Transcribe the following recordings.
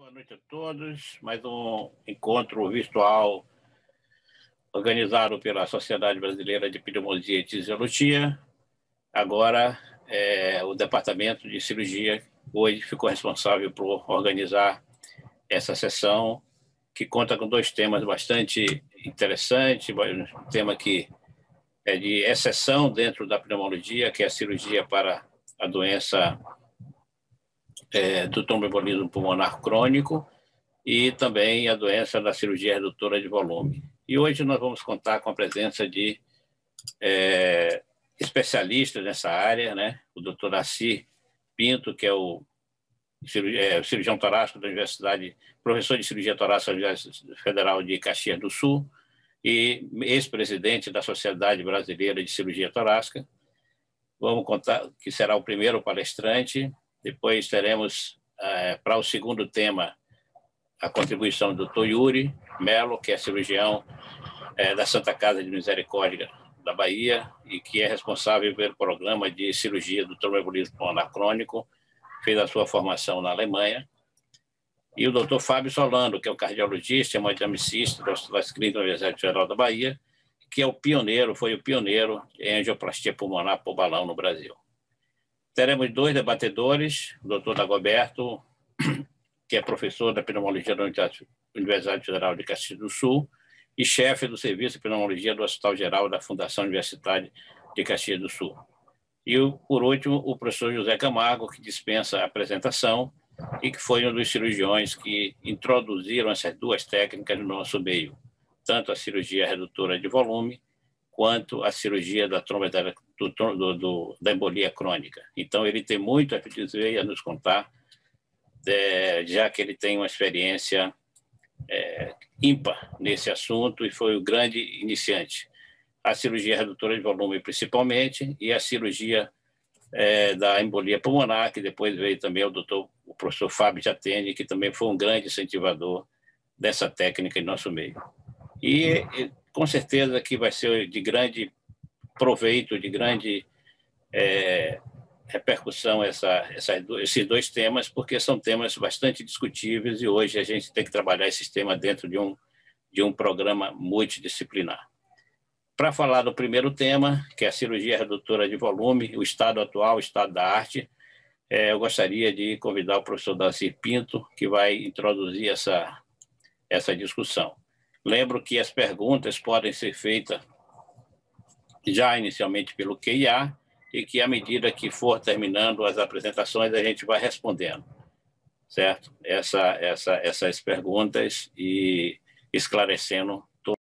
Boa noite a todos. Mais um encontro virtual organizado pela Sociedade Brasileira de Pneumologia e Tisiologia. Agora, o Departamento de Cirurgia hoje ficou responsável por organizar essa sessão, que conta com dois temas bastante interessantes. Um tema que é de exceção dentro da pneumologia, que é a cirurgia para a doença do tromboembolismo pulmonar crônico, e também a doença da cirurgia redutora de volume. E hoje nós vamos contar com a presença de especialistas nessa área, né? O Dr. Assi Pinto, que é o cirurgião torácico da Universidade, professor de cirurgia torácica da Universidade Federal de Caxias do Sul e ex-presidente da Sociedade Brasileira de Cirurgia Torácica. Vamos contar que será o primeiro palestrante. Depois teremos, para o segundo tema, a contribuição do Dr. Yuri Melo, que é cirurgião da Santa Casa de Misericórdia da Bahia e que é responsável pelo programa de cirurgia do tromboembolismo pulmonar crônico, fez a sua formação na Alemanha. E o Dr. Fábio Solano, que é um cardiologista, hemodinamicista da Clínica da Universidade Federal da Bahia, que é foi o pioneiro em angioplastia pulmonar por balão no Brasil. Teremos dois debatedores, o Dr. Dagoberto, que é professor da pneumologia da Universidade Federal de Caxias do Sul e chefe do Serviço de Pneumologia do Hospital Geral da Fundação Universitária de Caxias do Sul. E, por último, o professor José Camargo, que dispensa a apresentação e que foi um dos cirurgiões que introduziram essas duas técnicas no nosso meio, tanto a cirurgia redutora de volume quanto a cirurgia da da embolia crônica. Então, ele tem muito a dizer e a nos contar, já que ele tem uma experiência ímpar nesse assunto e foi o grande iniciante. A cirurgia redutora de volume, principalmente, e a cirurgia da embolia pulmonar, que depois veio também o professor Fábio Jatene, que também foi um grande incentivador dessa técnica em nosso meio. E com certeza que vai ser de grande proveito, de grande repercussão esses dois temas, porque são temas bastante discutíveis e hoje a gente tem que trabalhar esse tema dentro de um programa multidisciplinar. Para falar do primeiro tema, que é a cirurgia redutora de volume, o estado atual, o estado da arte, eu gostaria de convidar o professor Daci Pinto, que vai introduzir essa discussão. Lembro que as perguntas podem ser feitas já inicialmente pelo QIA, e que, à medida que for terminando as apresentações, a gente vai respondendo, certo? Essas perguntas e esclarecendo tudo.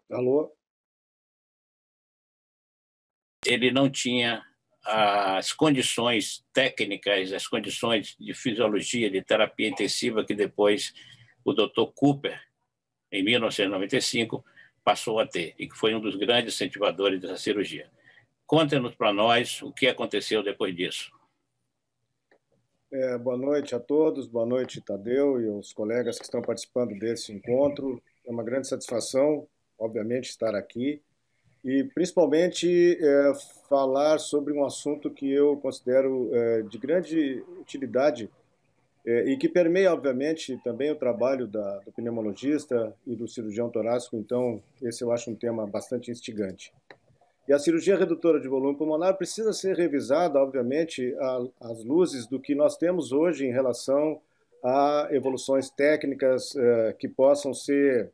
Alô? Ele não tinha as condições técnicas, as condições de fisiologia, de terapia intensiva que depois o Dr. Cooper, em 1995, passou a ter, e que foi um dos grandes incentivadores dessa cirurgia. Conte-nos para nós o que aconteceu depois disso. Boa noite a todos, boa noite, Tadeu, e os colegas que estão participando desse encontro. É uma grande satisfação, obviamente, estar aqui e, principalmente, falar sobre um assunto que eu considero de grande utilidade e que permeia, obviamente, também o trabalho do pneumologista e do cirurgião torácico. Então, esse eu acho um tema bastante instigante. E a cirurgia redutora de volume pulmonar precisa ser revisada, obviamente, às luzes do que nós temos hoje em relação a evoluções técnicas que possam ser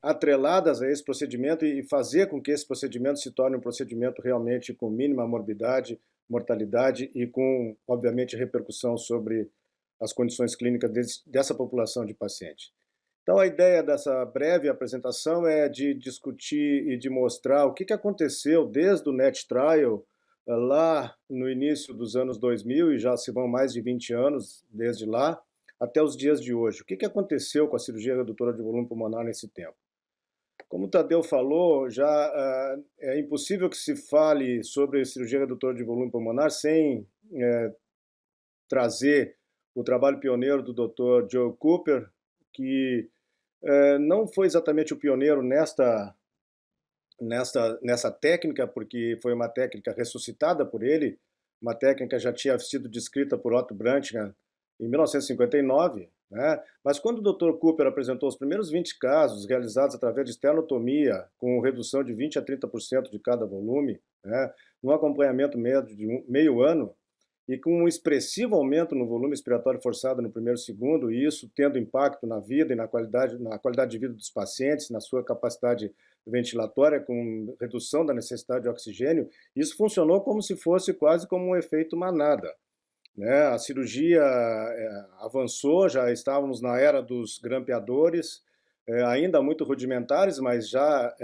atreladas a esse procedimento e fazer com que esse procedimento se torne um procedimento realmente com mínima morbidade, mortalidade e com, obviamente, repercussão sobre as condições clínicas dessa população de pacientes. Então, a ideia dessa breve apresentação é de discutir e de mostrar o que aconteceu desde o NET Trial, lá no início dos anos 2000, e já se vão mais de 20 anos desde lá, até os dias de hoje. O que aconteceu com a cirurgia redutora de volume pulmonar nesse tempo? Como o Tadeu falou, já é impossível que se fale sobre cirurgia redutora de volume pulmonar sem trazer o trabalho pioneiro do Dr. Joe Cooper, que não foi exatamente o pioneiro nessa técnica, porque foi uma técnica ressuscitada por ele, uma técnica já tinha sido descrita por Otto Brantgen em 1959, né? Mas quando o Dr. Cooper apresentou os primeiros 20 casos realizados através de esternotomia, com redução de 20 a 30% de cada volume, né, num acompanhamento médio de meio ano, e com um expressivo aumento no volume expiratório forçado no primeiro segundo, e isso tendo impacto na vida e na qualidade de vida dos pacientes, na sua capacidade ventilatória, com redução da necessidade de oxigênio, isso funcionou como se fosse quase como um efeito manada, né? A cirurgia avançou, já estávamos na era dos grampeadores, ainda muito rudimentares, mas já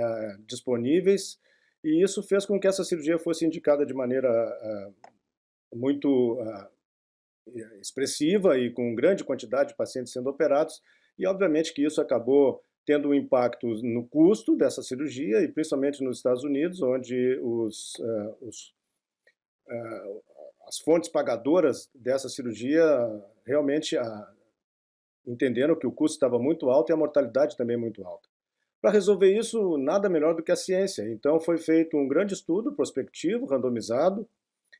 disponíveis, e isso fez com que essa cirurgia fosse indicada de maneira muito expressiva e com grande quantidade de pacientes sendo operados, e obviamente que isso acabou tendo um impacto no custo dessa cirurgia, e principalmente nos Estados Unidos, onde as fontes pagadoras dessa cirurgia realmente entenderam que o custo estava muito alto e a mortalidade também muito alta. Para resolver isso, nada melhor do que a ciência. Então foi feito um grande estudo prospectivo, randomizado,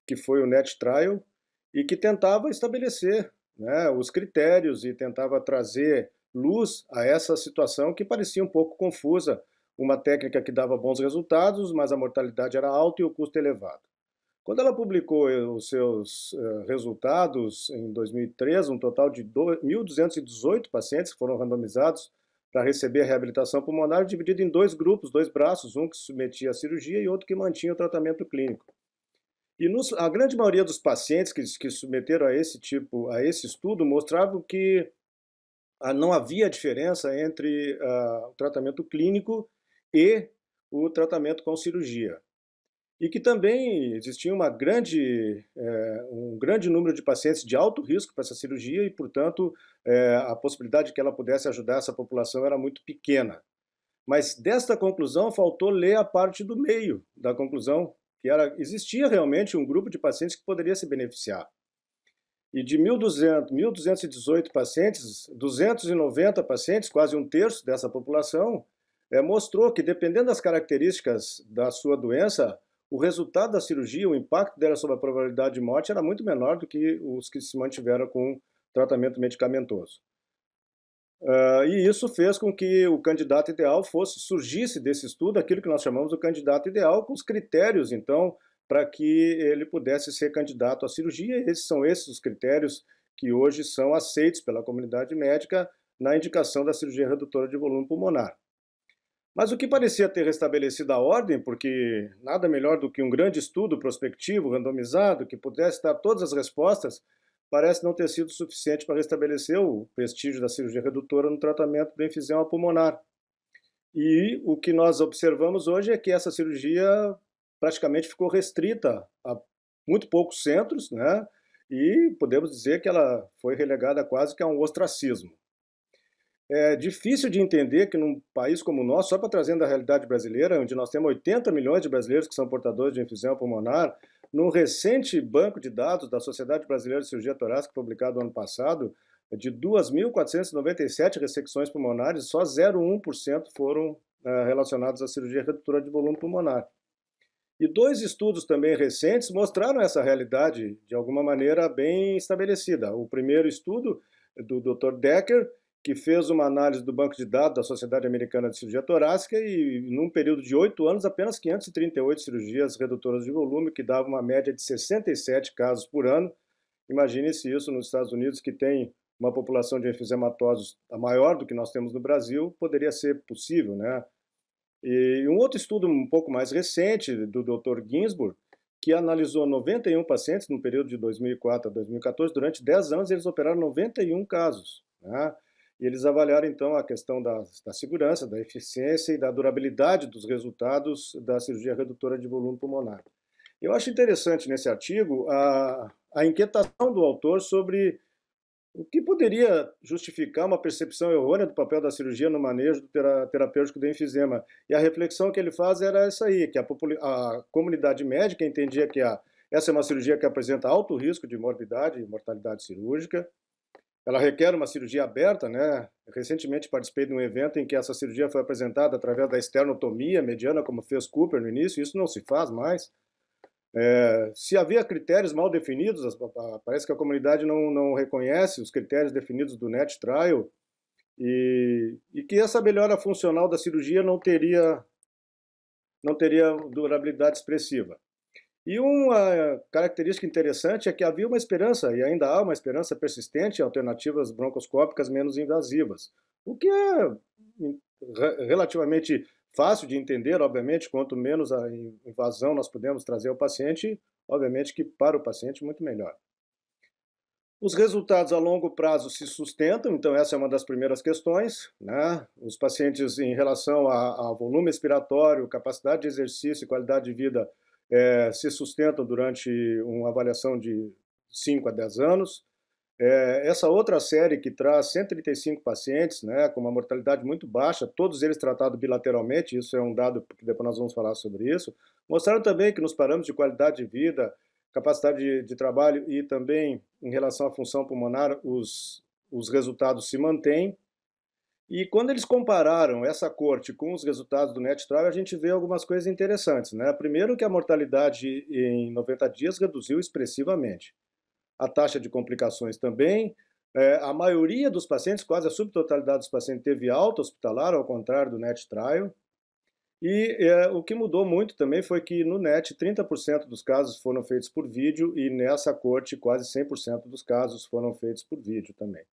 que foi o NET Trial, e que tentava estabelecer, né, os critérios e tentava trazer luz a essa situação que parecia um pouco confusa, uma técnica que dava bons resultados, mas a mortalidade era alta e o custo elevado. Quando ela publicou os seus resultados em 2013, um total de 1.218 pacientes foram randomizados para receber a reabilitação pulmonar, dividido em dois grupos, dois braços, um que se submetia à cirurgia e outro que mantinha o tratamento clínico. E a grande maioria dos pacientes que submeteram a esse estudo mostravam que não havia diferença entre o tratamento clínico e o tratamento com cirurgia. E que também existia um grande número de pacientes de alto risco para essa cirurgia e, portanto, a possibilidade de que ela pudesse ajudar essa população era muito pequena. Mas desta conclusão faltou ler a parte do meio da conclusão, que existia realmente um grupo de pacientes que poderia se beneficiar. E de 1.218 pacientes, 290 pacientes, quase um terço dessa população, mostrou que, dependendo das características da sua doença, o resultado da cirurgia, o impacto dela sobre a probabilidade de morte era muito menor do que os que se mantiveram com tratamento medicamentoso. E isso fez com que o candidato ideal surgisse desse estudo aquilo que nós chamamos de candidato ideal, com os critérios, então, para que ele pudesse ser candidato à cirurgia. Esses são os critérios que hoje são aceitos pela comunidade médica na indicação da cirurgia redutora de volume pulmonar. Mas o que parecia ter restabelecido a ordem, porque nada melhor do que um grande estudo prospectivo, randomizado, que pudesse dar todas as respostas, parece não ter sido suficiente para restabelecer o prestígio da cirurgia redutora no tratamento do enfisema pulmonar. E o que nós observamos hoje é que essa cirurgia praticamente ficou restrita a muito poucos centros, né? E podemos dizer que ela foi relegada quase que a um ostracismo. É difícil de entender que num país como o nosso, só para trazendo a realidade brasileira, onde nós temos 80 milhões de brasileiros que são portadores de enfisema pulmonar, num recente banco de dados da Sociedade Brasileira de Cirurgia Torácica, publicado no ano passado, de 2.497 ressecções pulmonares, só 0,1% foram relacionados à cirurgia redutora de volume pulmonar. E dois estudos também recentes mostraram essa realidade de alguma maneira bem estabelecida. O primeiro estudo, do Dr. Decker, que fez uma análise do banco de dados da Sociedade Americana de Cirurgia Torácica e, num período de 8 anos, apenas 538 cirurgias redutoras de volume, que dava uma média de 67 casos por ano. Imagine-se isso nos Estados Unidos, que tem uma população de enfisematosos maior do que nós temos no Brasil, poderia ser possível, né? E um outro estudo um pouco mais recente, do Dr. Ginsburg, que analisou 91 pacientes no período de 2004 a 2014, durante 10 anos eles operaram 91 casos, né? E eles avaliaram, então, a questão da segurança, da eficiência e da durabilidade dos resultados da cirurgia redutora de volume pulmonar. Eu acho interessante nesse artigo a inquietação do autor sobre o que poderia justificar uma percepção errônea do papel da cirurgia no manejo terapêutico do enfisema. E a reflexão que ele faz era essa aí, que a comunidade médica entendia que essa é uma cirurgia que apresenta alto risco de morbidade e mortalidade cirúrgica, ela requer uma cirurgia aberta, né? Recentemente participei de um evento em que essa cirurgia foi apresentada através da esternotomia mediana, como fez Cooper no início, isso não se faz mais. Se havia critérios mal definidos, parece que a comunidade não reconhece os critérios definidos do NET Trial e que essa melhora funcional da cirurgia não teria durabilidade expressiva. E uma característica interessante é que havia uma esperança, e ainda há uma esperança persistente em alternativas broncoscópicas menos invasivas, o que é relativamente fácil de entender, obviamente, quanto menos a invasão nós podemos trazer ao paciente, obviamente que para o paciente muito melhor. Os resultados a longo prazo se sustentam, então essa é uma das primeiras questões, né? Os pacientes em relação a volume expiratório, capacidade de exercício e qualidade de vida se sustentam durante uma avaliação de 5 a 10 anos. Essa outra série que traz 135 pacientes, né, com uma mortalidade muito baixa, todos eles tratados bilateralmente, isso é um dado que depois nós vamos falar sobre isso, mostraram também que nos parâmetros de qualidade de vida, capacidade de trabalho e também em relação à função pulmonar, os resultados se mantêm. E quando eles compararam essa corte com os resultados do NET Trial, a gente vê algumas coisas interessantes, né? Primeiro que a mortalidade em 90 dias reduziu expressivamente. A taxa de complicações também. A maioria dos pacientes, quase a subtotalidade dos pacientes, teve alta hospitalar, ao contrário do NET Trial. E o que mudou muito também foi que no NET 30% dos casos foram feitos por vídeo e nessa corte quase 100% dos casos foram feitos por vídeo também.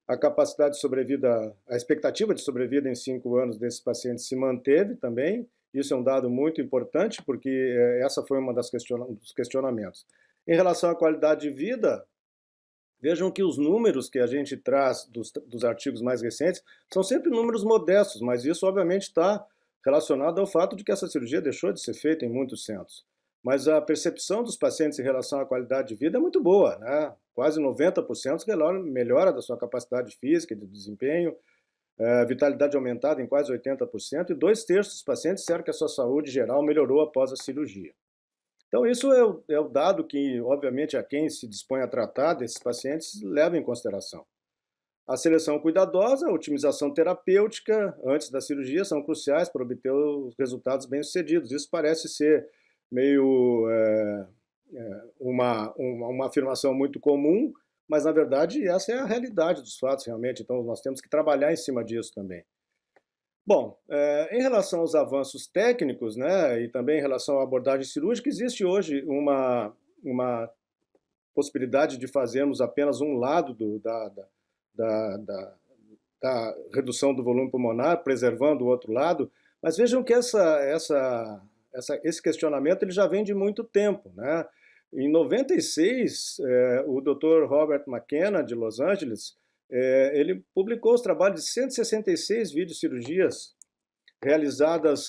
A capacidade de sobrevida, a expectativa de sobrevida em 5 anos desses pacientes se manteve também. Isso é um dado muito importante, porque essa foi uma dos questionamentos. Em relação à qualidade de vida, vejam que os números que a gente traz dos artigos mais recentes são sempre números modestos, mas isso obviamente está relacionado ao fato de que essa cirurgia deixou de ser feita em muitos centros. Mas a percepção dos pacientes em relação à qualidade de vida é muito boa, né? Quase 90% melhora da sua capacidade física e de desempenho, vitalidade aumentada em quase 80%, e 2/3 dos pacientes disseram que a sua saúde geral melhorou após a cirurgia. Então, isso é o dado que, obviamente, a quem se dispõe a tratar desses pacientes leva em consideração. A seleção cuidadosa, a otimização terapêutica antes da cirurgia são cruciais para obter os resultados bem-sucedidos. Isso parece ser meio uma afirmação muito comum, mas, na verdade, essa é a realidade dos fatos, realmente. Então, nós temos que trabalhar em cima disso também. Bom, em relação aos avanços técnicos, né, e também em relação à abordagem cirúrgica, existe hoje uma possibilidade de fazermos apenas um lado da redução do volume pulmonar, preservando o outro lado, mas vejam que esse questionamento ele já vem de muito tempo, né? Em 96, o Dr. Robert McKenna, de Los Angeles, ele publicou os trabalhos de 166 videocirurgias realizadas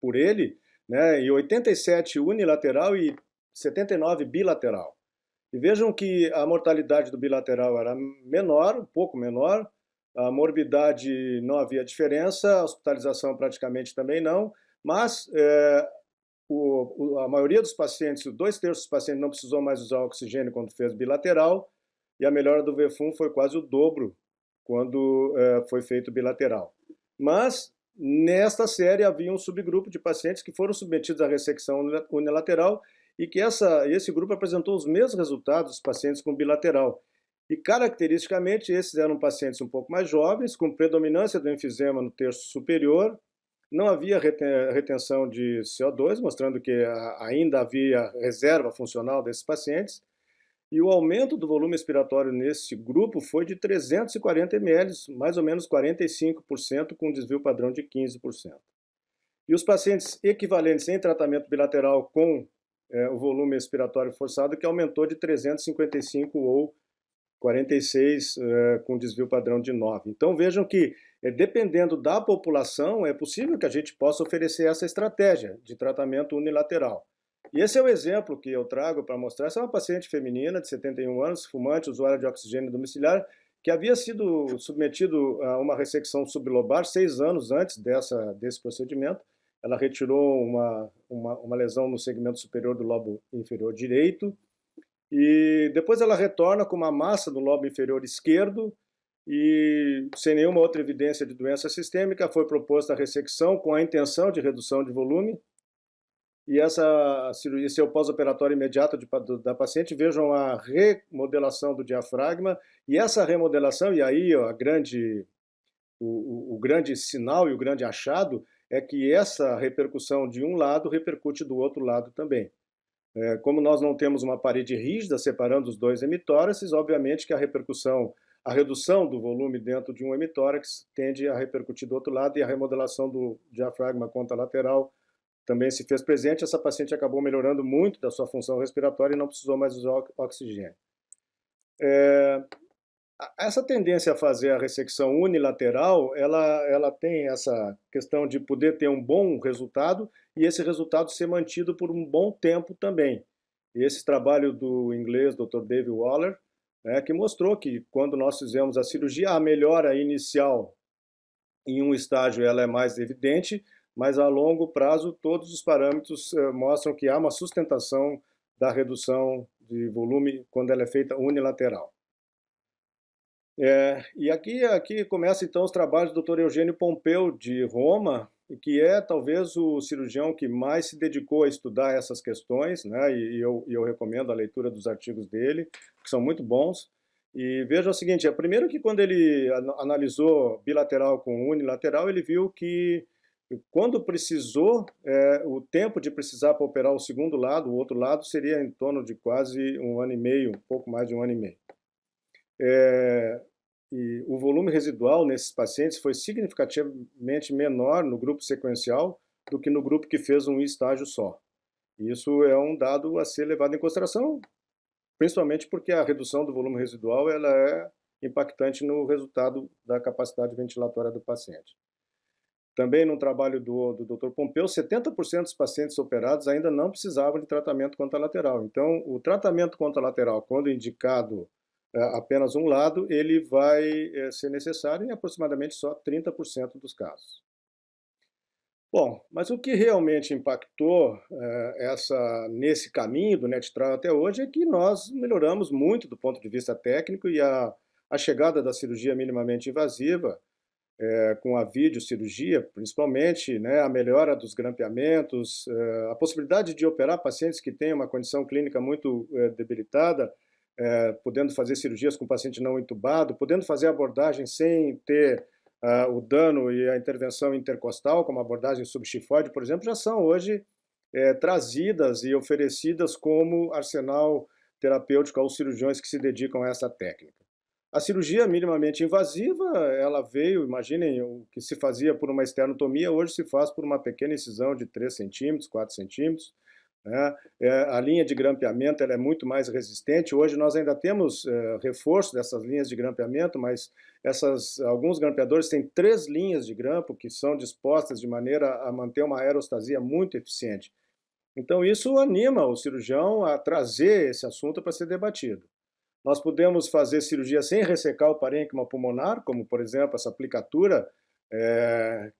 por ele, né, e 87 unilateral e 79 bilateral. E vejam que a mortalidade do bilateral era menor, um pouco menor, a morbidade não havia diferença, a hospitalização praticamente também não, mas a maioria dos pacientes, 2/3 dos pacientes não precisou mais usar oxigênio quando fez bilateral, e a melhora do VFUM foi quase o dobro quando foi feito bilateral. Mas, nesta série, havia um subgrupo de pacientes que foram submetidos à ressecção unilateral e que esse grupo apresentou os mesmos resultados dos pacientes com bilateral. E, caracteristicamente, esses eram pacientes um pouco mais jovens, com predominância do enfisema no terço superior, não havia retenção de CO2, mostrando que ainda havia reserva funcional desses pacientes, e o aumento do volume expiratório nesse grupo foi de 340 ml, mais ou menos 45%, com desvio padrão de 15%. E os pacientes equivalentes em tratamento bilateral com o volume expiratório forçado, que aumentou de 355 ou 46, com desvio padrão de 9. Então vejam que, dependendo da população, é possível que a gente possa oferecer essa estratégia de tratamento unilateral. E esse é o exemplo que eu trago para mostrar. Essa é uma paciente feminina de 71 anos, fumante, usuária de oxigênio domiciliar, que havia sido submetido a uma ressecção sublobar 6 anos antes desse procedimento. Ela retirou uma lesão no segmento superior do lobo inferior direito e depois ela retorna com uma massa do lobo inferior esquerdo e, sem nenhuma outra evidência de doença sistêmica, foi proposta a ressecção com a intenção de redução de volume. E essa cirurgia, esse é o pós-operatório imediato da paciente. Vejam a remodelação do diafragma, e essa remodelação, e aí ó, o grande sinal e o grande achado é que essa repercussão de um lado repercute do outro lado também. Como nós não temos uma parede rígida separando os dois hemitóraxes, obviamente que a redução do volume dentro de um hemitórax tende a repercutir do outro lado, e a remodelação do diafragma contralateral também se fez presente. Essa paciente acabou melhorando muito da sua função respiratória e não precisou mais usar oxigênio. Essa tendência a fazer a ressecção unilateral, ela tem essa questão de poder ter um bom resultado e esse resultado ser mantido por um bom tempo também. E esse trabalho do inglês Dr. David Waller, que mostrou que quando nós fizemos a cirurgia, a melhora inicial em um estágio ela é mais evidente, mas a longo prazo todos os parâmetros mostram que há uma sustentação da redução de volume quando ela é feita unilateral. E aqui começa então os trabalhos do Dr. Eugênio Pompeu, de Roma, que é talvez o cirurgião que mais se dedicou a estudar essas questões, né? E eu recomendo a leitura dos artigos dele, que são muito bons. E veja o seguinte, primeiro que quando ele analisou bilateral com unilateral, ele viu que quando precisou, o tempo de precisar para operar o segundo lado, o outro lado, seria em torno de quase 1 ano e meio, um pouco mais de 1 ano e meio. E o volume residual nesses pacientes foi significativamente menor no grupo sequencial do que no grupo que fez um estágio só. Isso é um dado a ser levado em consideração, principalmente porque a redução do volume residual ela é impactante no resultado da capacidade ventilatória do paciente. Também no trabalho do Dr. Pompeu, 70% dos pacientes operados ainda não precisavam de tratamento contralateral. Então, o tratamento contralateral, quando indicado apenas um lado, ele vai ser necessário em aproximadamente só 30% dos casos. Bom, mas o que realmente impactou nesse caminho do NET-Trial até hoje é que nós melhoramos muito do ponto de vista técnico, e a chegada da cirurgia minimamente invasiva, com a videocirurgia, principalmente, né, a melhora dos grampeamentos, a possibilidade de operar pacientes que têm uma condição clínica muito debilitada, podendo fazer cirurgias com paciente não entubado, podendo fazer abordagem sem ter o dano e a intervenção intercostal, como a abordagem subchifoide, por exemplo, já são hoje trazidas e oferecidas como arsenal terapêutico aos cirurgiões que se dedicam a essa técnica. A cirurgia minimamente invasiva, ela veio, imaginem, o que se fazia por uma esternotomia, hoje se faz por uma pequena incisão de 3 centímetros, 4 centímetros, né? A linha de grampeamento ela é muito mais resistente. Hoje nós ainda temos reforço dessas linhas de grampeamento, mas alguns grampeadores têm 3 linhas de grampo que são dispostas de maneira a manter uma aerostasia muito eficiente. Então isso anima o cirurgião a trazer esse assunto para ser debatido. Nós podemos fazer cirurgia sem ressecar o parênquima pulmonar, como, por exemplo, essa aplicatura,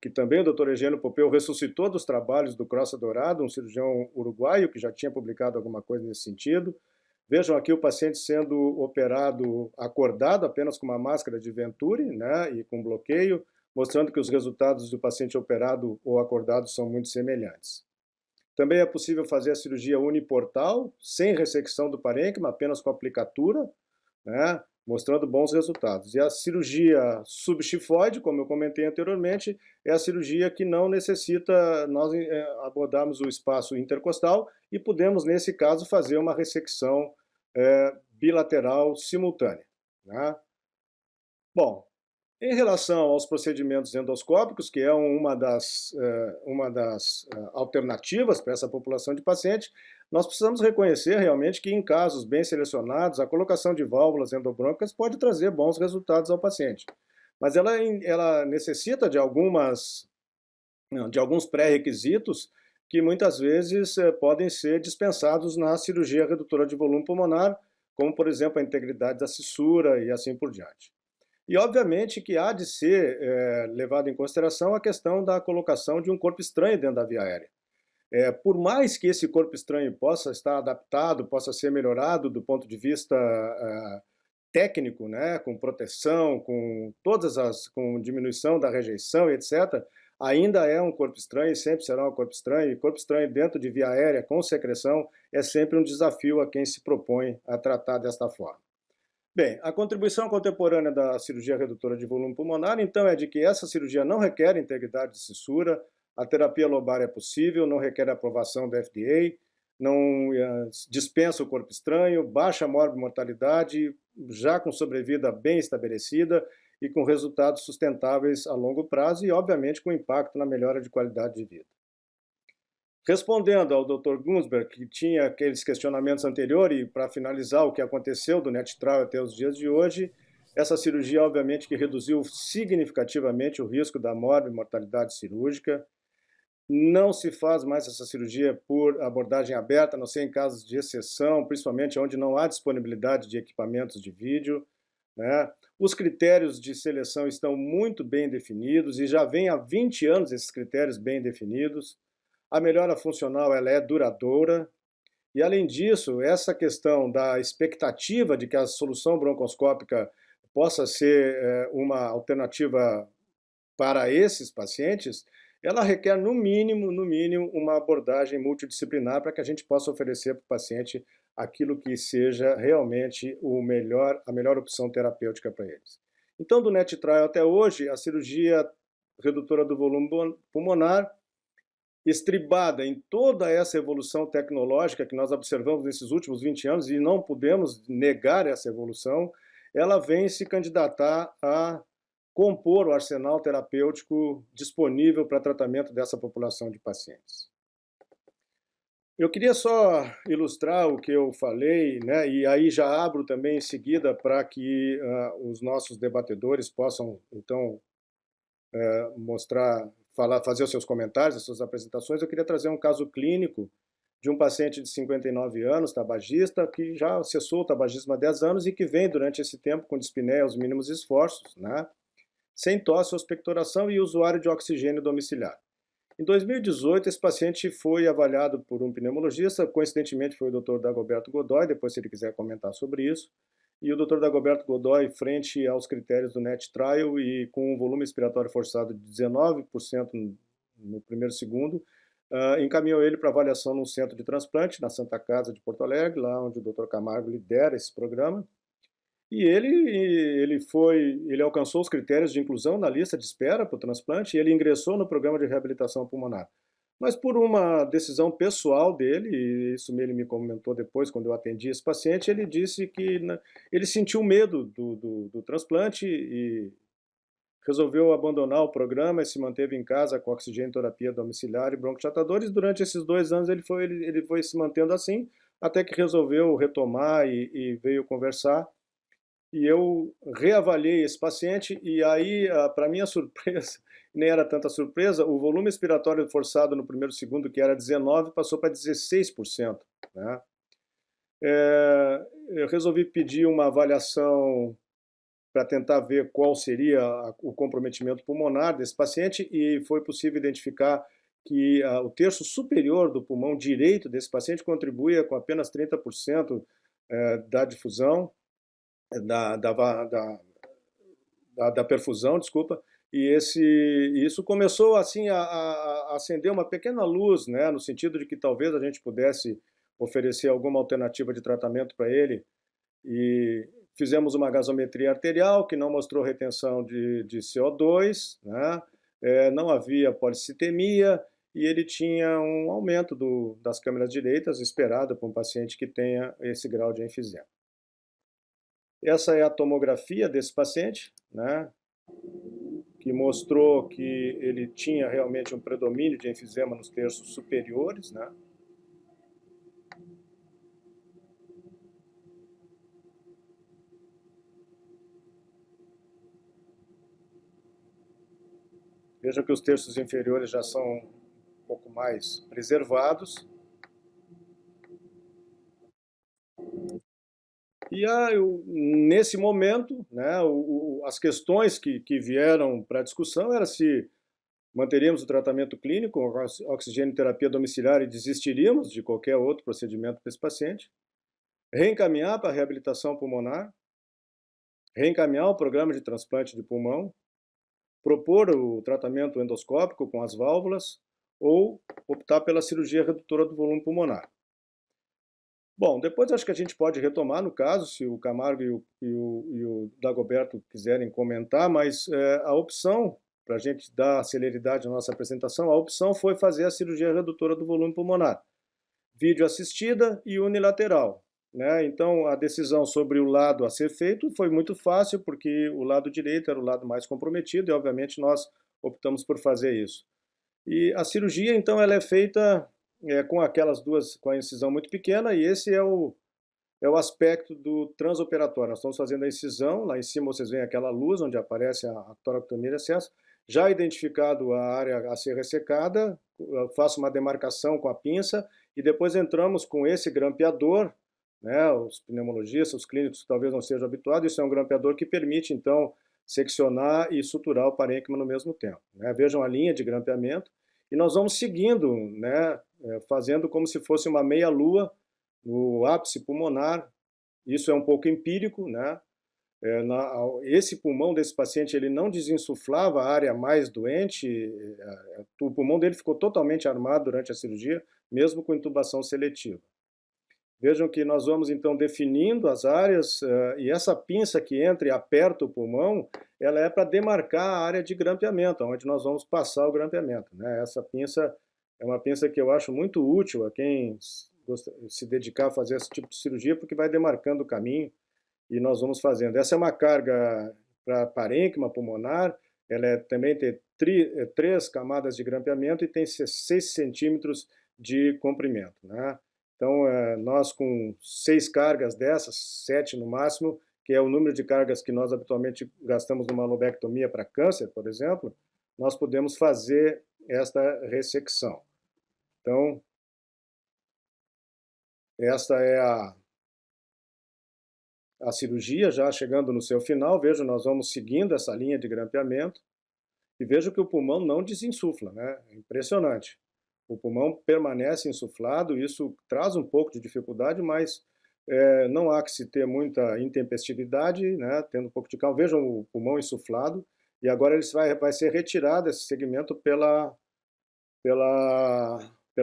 que também o Dr. Eugênio Pompeu ressuscitou dos trabalhos do Crossa Dourado, um cirurgião uruguaio que já tinha publicado alguma coisa nesse sentido. Vejam aqui o paciente sendo operado acordado, apenas com uma máscara de Venturi, né, e com bloqueio, mostrando que os resultados do paciente operado ou acordado são muito semelhantes. Também é possível fazer a cirurgia uniportal, sem ressecção do parênquima, apenas com aplicatura, né, mostrando bons resultados. E a cirurgia subchifoide, como eu comentei anteriormente, é a cirurgia que não necessita nós abordarmos o espaço intercostal e podemos, nesse caso, fazer uma ressecção bilateral simultânea, né? Bom, em relação aos procedimentos endoscópicos, que é uma das alternativas para essa população de pacientes, nós precisamos reconhecer realmente que em casos bem selecionados, a colocação de válvulas endobrôncicas pode trazer bons resultados ao paciente. Mas ela necessita de alguns pré-requisitos que muitas vezes podem ser dispensados na cirurgia redutora de volume pulmonar, como, por exemplo, a integridade da cissura e assim por diante. E, obviamente, que há de ser levado em consideração a questão da colocação de um corpo estranho dentro da via aérea. Por mais que esse corpo estranho possa estar adaptado, possa ser melhorado do ponto de vista técnico, né, com proteção, com diminuição da rejeição, etc., ainda é um corpo estranho e sempre será um corpo estranho. E corpo estranho dentro de via aérea com secreção é sempre um desafio a quem se propõe a tratar desta forma. Bem, a contribuição contemporânea da cirurgia redutora de volume pulmonar, então, é de que essa cirurgia não requer integridade de cissura, a terapia lobar é possível, não requer aprovação da FDA, não dispensa o corpo estranho, baixa a morbimortalidade, já com sobrevida bem estabelecida e com resultados sustentáveis a longo prazo e, obviamente, com impacto na melhora de qualidade de vida. Respondendo ao Dr. Gunsberg, que tinha aqueles questionamentos anteriores, e para finalizar o que aconteceu do NET-Trial até os dias de hoje, essa cirurgia, obviamente, que reduziu significativamente o risco da morbimortalidade cirúrgica. Não se faz mais essa cirurgia por abordagem aberta, a não ser em casos de exceção, principalmente onde não há disponibilidade de equipamentos de vídeo, né? Os critérios de seleção estão muito bem definidos e já vem há 20 anos esses critérios bem definidos. A melhora funcional ela é duradoura e, além disso, essa questão da expectativa de que a solução broncoscópica possa ser uma alternativa para esses pacientes, ela requer, no mínimo, uma abordagem multidisciplinar para que a gente possa oferecer para o paciente aquilo que seja realmente a melhor opção terapêutica para eles. Então, do NET-Trial até hoje, a cirurgia redutora do volume pulmonar, estribada em toda essa evolução tecnológica que nós observamos nesses últimos 20 anos, e não podemos negar essa evolução, ela vem se candidatar a compor o arsenal terapêutico disponível para tratamento dessa população de pacientes. Eu queria só ilustrar o que eu falei, né, e aí já abro também em seguida para que os nossos debatedores possam, então, fazer os seus comentários, as suas apresentações. Eu queria trazer um caso clínico de um paciente de 59 anos, tabagista, que já cessou o tabagismo há 10 anos e que vem durante esse tempo com dispneia aos mínimos esforços, né, sem tosse ou expectoração e usuário de oxigênio domiciliar. Em 2018, esse paciente foi avaliado por um pneumologista, coincidentemente foi o Dr. Dagoberto Godoy, depois se ele quiser comentar sobre isso, e o Dr. Dagoberto Godoy, frente aos critérios do NET-Trial e com um volume expiratório forçado de 19% no primeiro segundo, encaminhou ele para avaliação num centro de transplante, na Santa Casa de Porto Alegre, lá onde o Dr. Camargo lidera esse programa. E ele alcançou os critérios de inclusão na lista de espera para o transplante e ele ingressou no programa de reabilitação pulmonar. Mas por uma decisão pessoal dele, e isso ele me comentou depois, quando eu atendi esse paciente, ele disse que ele sentiu medo do transplante e resolveu abandonar o programa e se manteve em casa com oxigênio terapia domiciliar e broncodilatadores. Durante esses 2 anos ele foi se mantendo assim, até que resolveu retomar e veio conversar. E eu reavaliei esse paciente e aí, para minha surpresa, nem era tanta surpresa, o volume expiratório forçado no primeiro segundo, que era 19, passou para 16%. Né? Eu resolvi pedir uma avaliação para tentar ver qual seria o comprometimento pulmonar desse paciente e foi possível identificar que o terço superior do pulmão direito desse paciente contribuía com apenas 30% da difusão, da perfusão, desculpa, e isso começou assim a acender uma pequena luz, né, no sentido de que talvez a gente pudesse oferecer alguma alternativa de tratamento para ele, e fizemos uma gasometria arterial que não mostrou retenção de CO2, né, não havia policitemia, e ele tinha um aumento das câmeras direitas esperado para um paciente que tenha esse grau de enfisema. Essa é a tomografia desse paciente, né, que mostrou que ele tinha realmente um predomínio de enfisema nos terços superiores, né. Veja que os terços inferiores já são um pouco mais preservados. E nesse momento, né, as questões que vieram para a discussão era se Manteríamos o tratamento clínico com oxigenoterapia domiciliar e desistiríamos de qualquer outro procedimento para esse paciente. Reencaminhar para a reabilitação pulmonar, reencaminhar o programa de transplante de pulmão, propor o tratamento endoscópico com as válvulas ou optar pela cirurgia redutora do volume pulmonar. Bom, depois acho que a gente pode retomar no caso, se o Camargo e o Dagoberto quiserem comentar, mas a opção, para a gente dar celeridade à nossa apresentação, a opção foi fazer a cirurgia redutora do volume pulmonar, vídeo assistida e unilateral. Né? Então, a decisão sobre o lado a ser feito foi muito fácil, porque o lado direito era o lado mais comprometido e, obviamente, nós optamos por fazer isso. E a cirurgia, então, ela é feita com aquelas duas, com a incisão muito pequena, e esse é o aspecto do transoperatório. Nós estamos fazendo a incisão, lá em cima vocês veem aquela luz onde aparece a toractomia de acesso, já identificado a área a ser ressecada, eu faço uma demarcação com a pinça, e depois entramos com esse grampeador, né, os pneumologistas, os clínicos talvez não sejam habituados, isso é um grampeador que permite, então, seccionar e suturar o parênquima no mesmo tempo. Né? Vejam a linha de grampeamento, e nós vamos seguindo, né, fazendo como se fosse uma meia-lua no ápice pulmonar. Isso é um pouco empírico, né? Esse pulmão desse paciente ele não desinsuflava a área mais doente, o pulmão dele ficou totalmente armado durante a cirurgia, mesmo com intubação seletiva. Vejam que nós vamos então definindo as áreas, e essa pinça que entra e aperta o pulmão, ela é para demarcar a área de grampeamento, onde nós vamos passar o grampeamento. Né? Essa pinça é uma pinça que eu acho muito útil a quem se dedicar a fazer esse tipo de cirurgia, porque vai demarcando o caminho e nós vamos fazendo. Essa é uma carga para parênquima pulmonar, ela também tem 3 camadas de grampeamento e tem 6 centímetros de comprimento. Né? Então, nós com 6 cargas dessas, 7 no máximo, que é o número de cargas que nós habitualmente gastamos numa lobectomia para câncer, por exemplo, nós podemos fazer esta ressecção. Então, esta é a cirurgia já chegando no seu final. Veja, nós vamos seguindo essa linha de grampeamento e veja que o pulmão não desinsufla, né? É impressionante. O pulmão permanece insuflado, isso traz um pouco de dificuldade, mas não há que se ter muita intempestividade, né? Tendo um pouco de calma. Vejam o pulmão insuflado e agora ele vai ser retirado esse segmento pela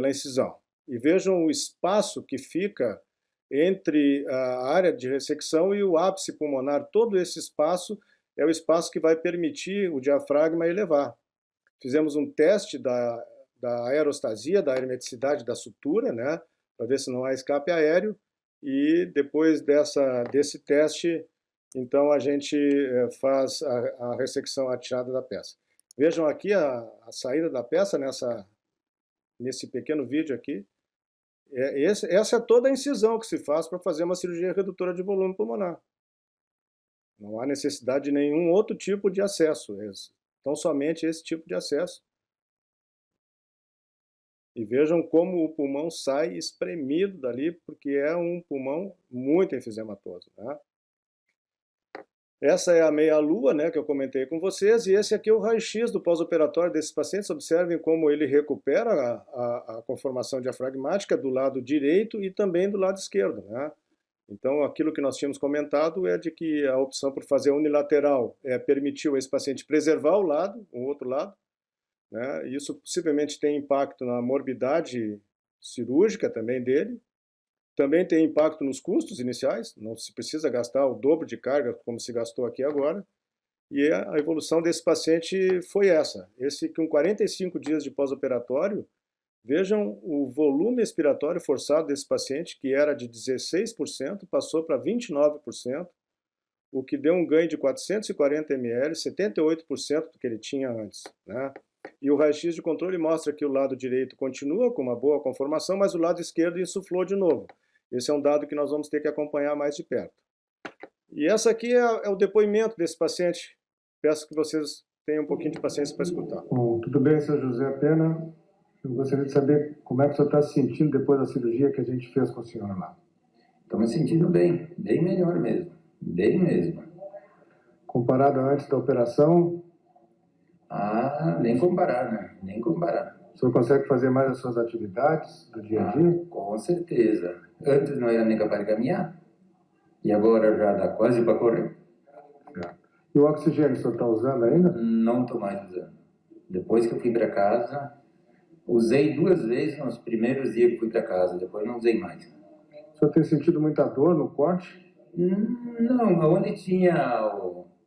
incisão. E vejam o espaço que fica entre a área de ressecção e o ápice pulmonar. Todo esse espaço é o espaço que vai permitir o diafragma elevar. Fizemos um teste da aerostasia, da hermeticidade da sutura, né, para ver se não há escape aéreo, e depois desse teste, então a gente faz a ressecção, a tirada da peça. Vejam aqui a saída da peça nesse pequeno vídeo aqui. Essa é toda a incisão que se faz para fazer uma cirurgia redutora de volume pulmonar. Não há necessidade de nenhum outro tipo de acesso. Então, somente esse tipo de acesso. E vejam como o pulmão sai espremido dali, porque é um pulmão muito enfisematoso. Né? Essa é a meia-lua, né, que eu comentei com vocês, e esse aqui é o raio-x do pós-operatório desses pacientes. Observem como ele recupera a conformação diafragmática do lado direito e também do lado esquerdo. Né? Então, aquilo que nós tínhamos comentado é de que a opção por fazer unilateral permitiu a esse paciente preservar o outro lado. Né? Isso possivelmente tem impacto na morbidade cirúrgica também dele. Também tem impacto nos custos iniciais, não se precisa gastar o dobro de carga como se gastou aqui agora. E a evolução desse paciente foi essa. Esse com 45 dias de pós-operatório, vejam o volume expiratório forçado desse paciente, que era de 16%, passou para 29%, o que deu um ganho de 440 ml, 78% do que ele tinha antes. Né? E o raio-x de controle mostra que o lado direito continua com uma boa conformação, mas o lado esquerdo insuflou de novo. Esse é um dado que nós vamos ter que acompanhar mais de perto. E essa aqui é o depoimento desse paciente. Peço que vocês tenham um pouquinho de paciência para escutar. Bom, tudo bem, Sr. José Pena? Eu gostaria de saber como é que o senhor está se sentindo depois da cirurgia que a gente fez com o senhor lá. Estou me sentindo bem melhor mesmo, bem mesmo. Comparado a antes da operação? Ah, nem comparar, né? Nem comparar. O senhor consegue fazer mais as suas atividades do dia a dia? Com certeza. Antes não era nem capaz de caminhar, e agora já dá quase para correr. E o oxigênio o senhor está usando ainda? Não estou mais usando. Depois que eu fui para casa, usei 2 vezes nos primeiros dias que fui para casa, depois não usei mais. O senhor tem sentido muita dor no corte? Não, onde tinha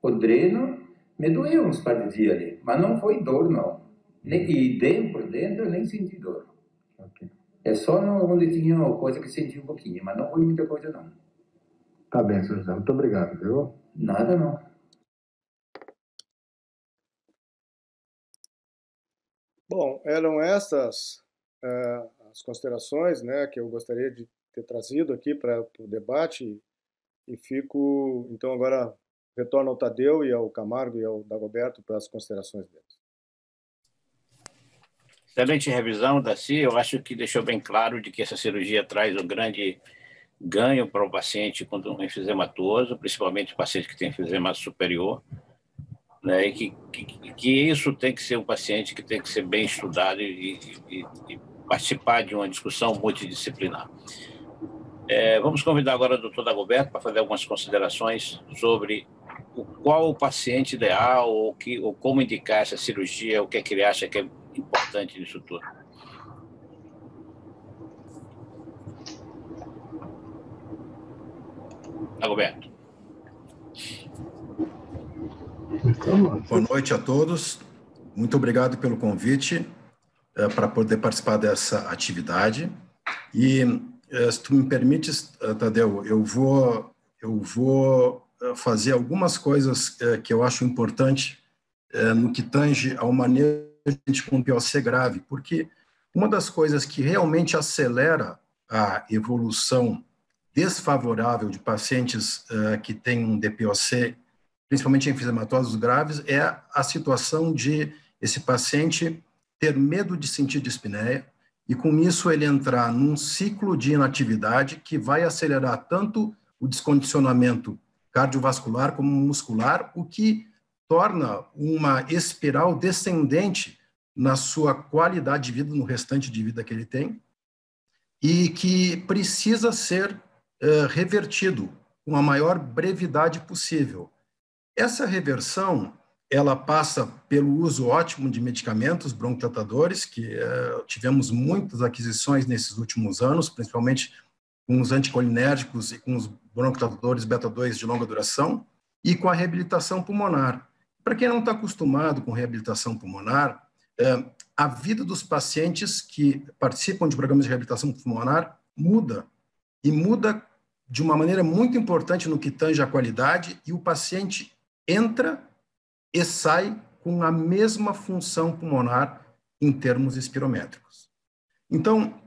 o dreno, me doeu uns par de dias ali, mas não foi dor, não. E por dentro eu nem senti dor. Okay. É só onde tinha coisa que senti um pouquinho, mas não foi muita coisa, não. Tá bem, senhor José. Muito obrigado, viu? Nada, não. Bom, eram essas as considerações, né, que eu gostaria de ter trazido aqui para o debate e fico, então agora retorno ao Tadeu e ao Camargo e ao Dagoberto para as considerações deles. Excelente revisão, Daci. Eu acho que deixou bem claro de que essa cirurgia traz um grande ganho para o paciente com um enfisematoso, principalmente o paciente que tem enfisema superior, né? E que isso tem que ser um paciente que tem que ser bem estudado e participar de uma discussão multidisciplinar. Vamos convidar agora o doutor Dagoberto para fazer algumas considerações sobre qual o paciente ideal, ou como indicar essa cirurgia, o que é que ele acha que é importante nisso tudo. Dagoberto. Boa noite a todos. Muito obrigado pelo convite para poder participar dessa atividade. E, se tu me permites, Tadeu, eu vou fazer algumas coisas que eu acho importante no que tange ao manejo com POC grave, porque uma das coisas que realmente acelera a evolução desfavorável de pacientes que têm um DPOC, principalmente enfisematosos graves, é a situação de esse paciente ter medo de sentir dispneia e, com isso, ele entrar num ciclo de inatividade que vai acelerar tanto o descondicionamento cardiovascular como muscular, o que torna uma espiral descendente na sua qualidade de vida, no restante de vida que ele tem, e que precisa ser revertido com a maior brevidade possível. Essa reversão, ela passa pelo uso ótimo de medicamentos broncodilatadores, que tivemos muitas aquisições nesses últimos anos, principalmente com os anticolinérgicos e com os broncodilatadores beta-2 de longa duração, e com a reabilitação pulmonar. Para quem não está acostumado com reabilitação pulmonar, a vida dos pacientes que participam de programas de reabilitação pulmonar muda, e muda de uma maneira muito importante no que tange a qualidade, e o paciente entra e sai com a mesma função pulmonar em termos espirométricos. Então,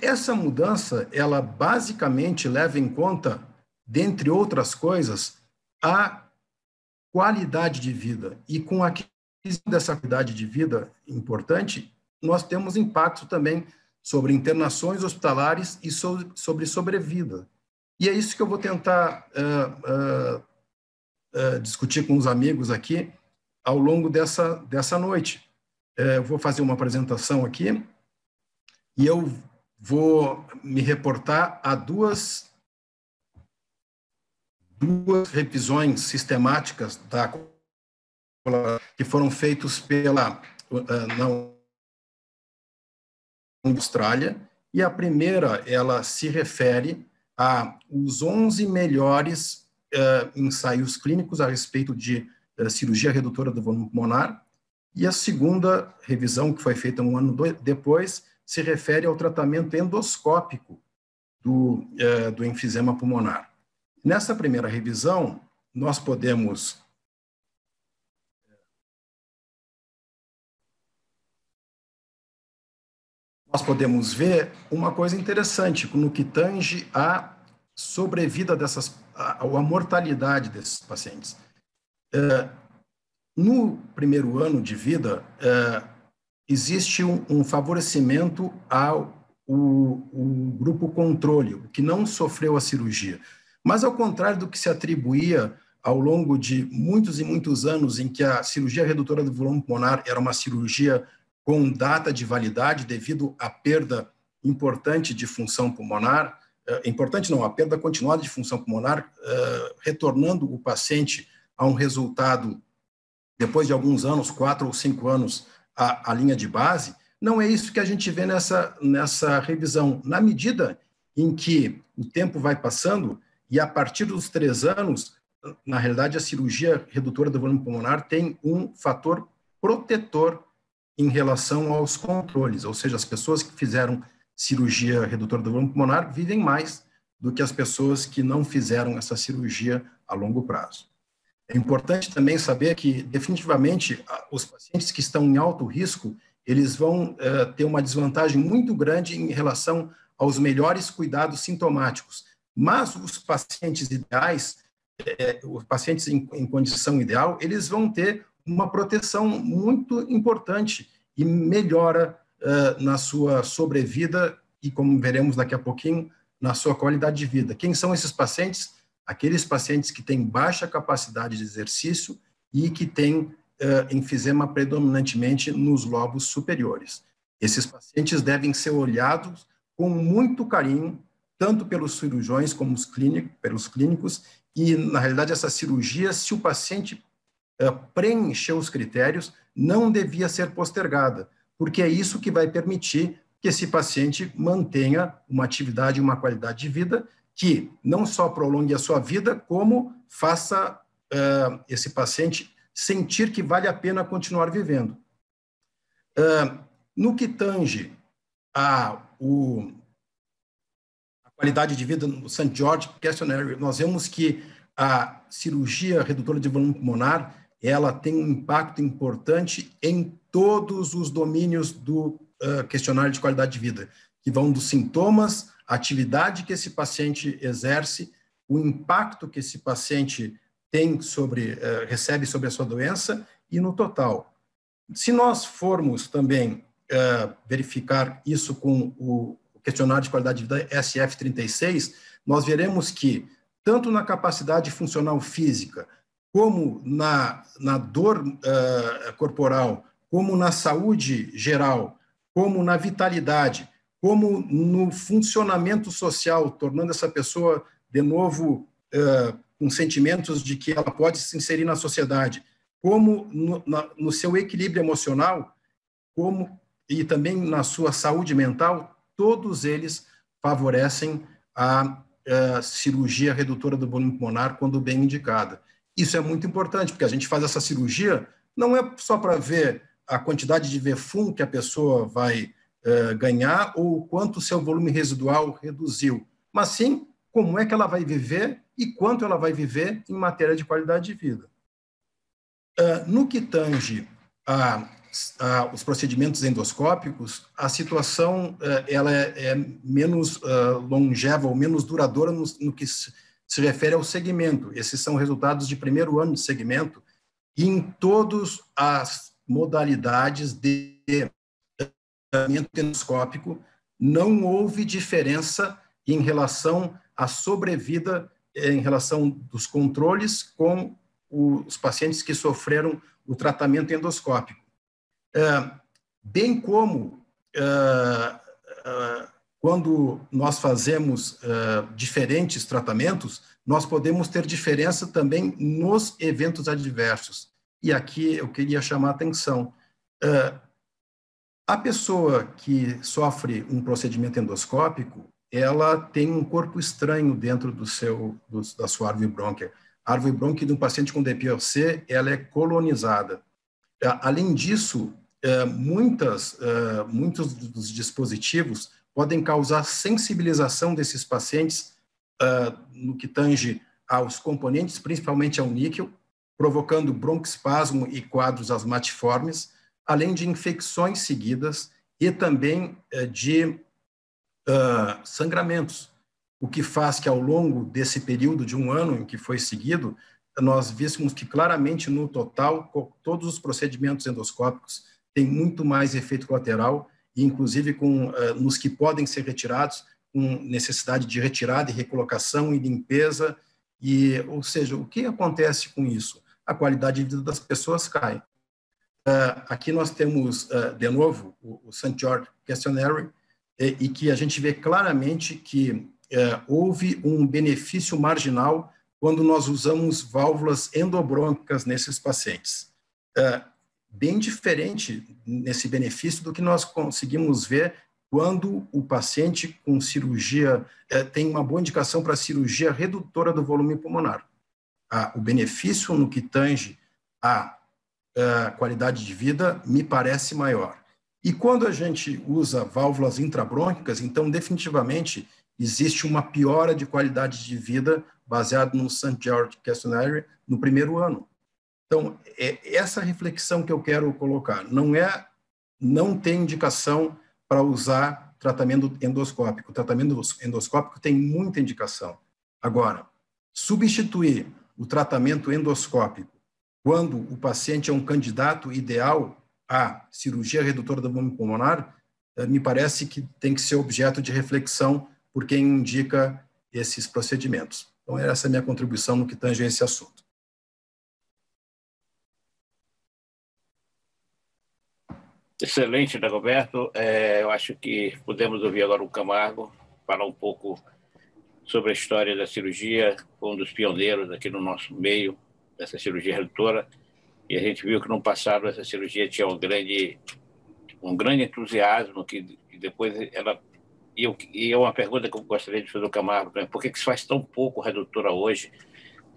essa mudança, ela basicamente leva em conta, dentre outras coisas, a qualidade de vida. E com a aquisição dessa qualidade de vida importante, nós temos impacto também sobre internações hospitalares e sobre sobrevida. E é isso que eu vou tentar discutir com os amigos aqui ao longo dessa noite. Eu vou fazer uma apresentação aqui e eu vou me reportar a duas revisões sistemáticas que foram feitos na Austrália, e a primeira, ela se refere aos 11 melhores ensaios clínicos a respeito de cirurgia redutora do volume pulmonar, e a segunda revisão, que foi feita um ano depois, se refere ao tratamento endoscópico do enfisema pulmonar. Nessa primeira revisão, nós podemos ver uma coisa interessante no que tange à sobrevida à mortalidade desses pacientes. No primeiro ano de vida, existe um favorecimento ao grupo controle, o que não sofreu a cirurgia. Mas, ao contrário do que se atribuía ao longo de muitos e muitos anos em que a cirurgia redutora do volume pulmonar era uma cirurgia com data de validade devido à perda importante de função pulmonar, a perda continuada de função pulmonar, retornando o paciente a um resultado, depois de alguns anos, 4 ou 5 anos, a linha de base. Não é isso que a gente vê nessa revisão. Na medida em que o tempo vai passando, e a partir dos 3 anos, na realidade, a cirurgia redutora do volume pulmonar tem um fator protetor em relação aos controles, ou seja, as pessoas que fizeram cirurgia redutora do volume pulmonar vivem mais do que as pessoas que não fizeram essa cirurgia a longo prazo. É importante também saber que, definitivamente, os pacientes que estão em alto risco, eles vão ter uma desvantagem muito grande em relação aos melhores cuidados sintomáticos. Mas os pacientes ideais, os pacientes em condição ideal, eles vão ter uma proteção muito importante e melhora na sua sobrevida e, como veremos daqui a pouquinho, na sua qualidade de vida. Quem são esses pacientes? Aqueles pacientes que têm baixa capacidade de exercício e que têm enfisema predominantemente nos lobos superiores. Esses pacientes devem ser olhados com muito carinho, tanto pelos cirurgiões como pelos clínicos, e, na realidade, essa cirurgia, se o paciente preencher os critérios, não devia ser postergada, porque é isso que vai permitir que esse paciente mantenha uma atividade e uma qualidade de vida que não só prolongue a sua vida, como faça esse paciente sentir que vale a pena continuar vivendo. No que tange a qualidade de vida no St. George Questionnaire, nós vemos que a cirurgia redutora de volume pulmonar, ela tem um impacto importante em todos os domínios do questionário de qualidade de vida, que vão dos sintomas, a atividade que esse paciente exerce, o impacto que esse paciente tem recebe sobre a sua doença e no total. Se nós formos também verificar isso com o questionário de qualidade de vida SF36, nós veremos que, tanto na capacidade funcional física, como na dor corporal, como na saúde geral, como na vitalidade, como no funcionamento social, tornando essa pessoa, de novo, com sentimentos de que ela pode se inserir na sociedade, como no seu equilíbrio emocional, e também na sua saúde mental, todos eles favorecem a cirurgia redutora do volume pulmonar quando bem indicada. Isso é muito importante, porque a gente faz essa cirurgia não é só para ver a quantidade de VFUM que a pessoa vai ganhar ou quanto o seu volume residual reduziu, mas sim como é que ela vai viver e quanto ela vai viver em matéria de qualidade de vida. No que tange os procedimentos endoscópicos, a situação ela é menos longeva ou menos duradoura no que se refere ao segmento. Esses são resultados de primeiro ano de segmento, e em todas as modalidades de tratamento endoscópico não houve diferença em relação à sobrevida, em relação dos controles com os pacientes que sofreram o tratamento endoscópico. Bem como quando nós fazemos diferentes tratamentos, nós podemos ter diferença também nos eventos adversos. E aqui eu queria chamar a atenção. A pessoa que sofre um procedimento endoscópico, ela tem um corpo estranho dentro da sua árvore brônquia. A árvore brônquia de um paciente com DPOC, ela é colonizada. Além disso, muitos dos dispositivos podem causar sensibilização desses pacientes no que tange aos componentes, principalmente ao níquel, provocando broncoespasmo e quadros asmatiformes, além de infecções seguidas e também de sangramentos, o que faz que, ao longo desse período de um ano em que foi seguido, nós víssemos que claramente, no total, todos os procedimentos endoscópicos têm muito mais efeito colateral, e inclusive nos que podem ser retirados, com necessidade de retirada e recolocação e limpeza Ou seja, o que acontece com isso? A qualidade de vida das pessoas cai. Aqui nós temos, de novo, o St. George Questionnaire, e que a gente vê claramente que houve um benefício marginal quando nós usamos válvulas endobrôncicas nesses pacientes. Bem diferente nesse benefício do que nós conseguimos ver quando o paciente com cirurgia tem uma boa indicação para cirurgia redutora do volume pulmonar. O benefício no que tange a qualidade de vida me parece maior. E quando a gente usa válvulas intrabrôncicas, então definitivamente existe uma piora de qualidade de vida baseado no St. George Questionnaire no primeiro ano. Então, essa reflexão que eu quero colocar. Não tem indicação para usar tratamento endoscópico. O tratamento endoscópico tem muita indicação. Agora, substituir o tratamento endoscópico quando o paciente é um candidato ideal à cirurgia redutora do volume pulmonar, me parece que tem que ser objeto de reflexão por quem indica esses procedimentos. Então, essa é a minha contribuição no que tange a esse assunto. Excelente, Dagoberto. Eu acho que podemos ouvir agora o Camargo falar um pouco sobre a história da cirurgia, um dos pioneiros aqui no nosso meio, dessa cirurgia redutora, e a gente viu que no passado essa cirurgia tinha um grande entusiasmo, que depois ela... E é uma pergunta que eu gostaria de fazer ao Camargo, por que se faz tão pouco redutora hoje,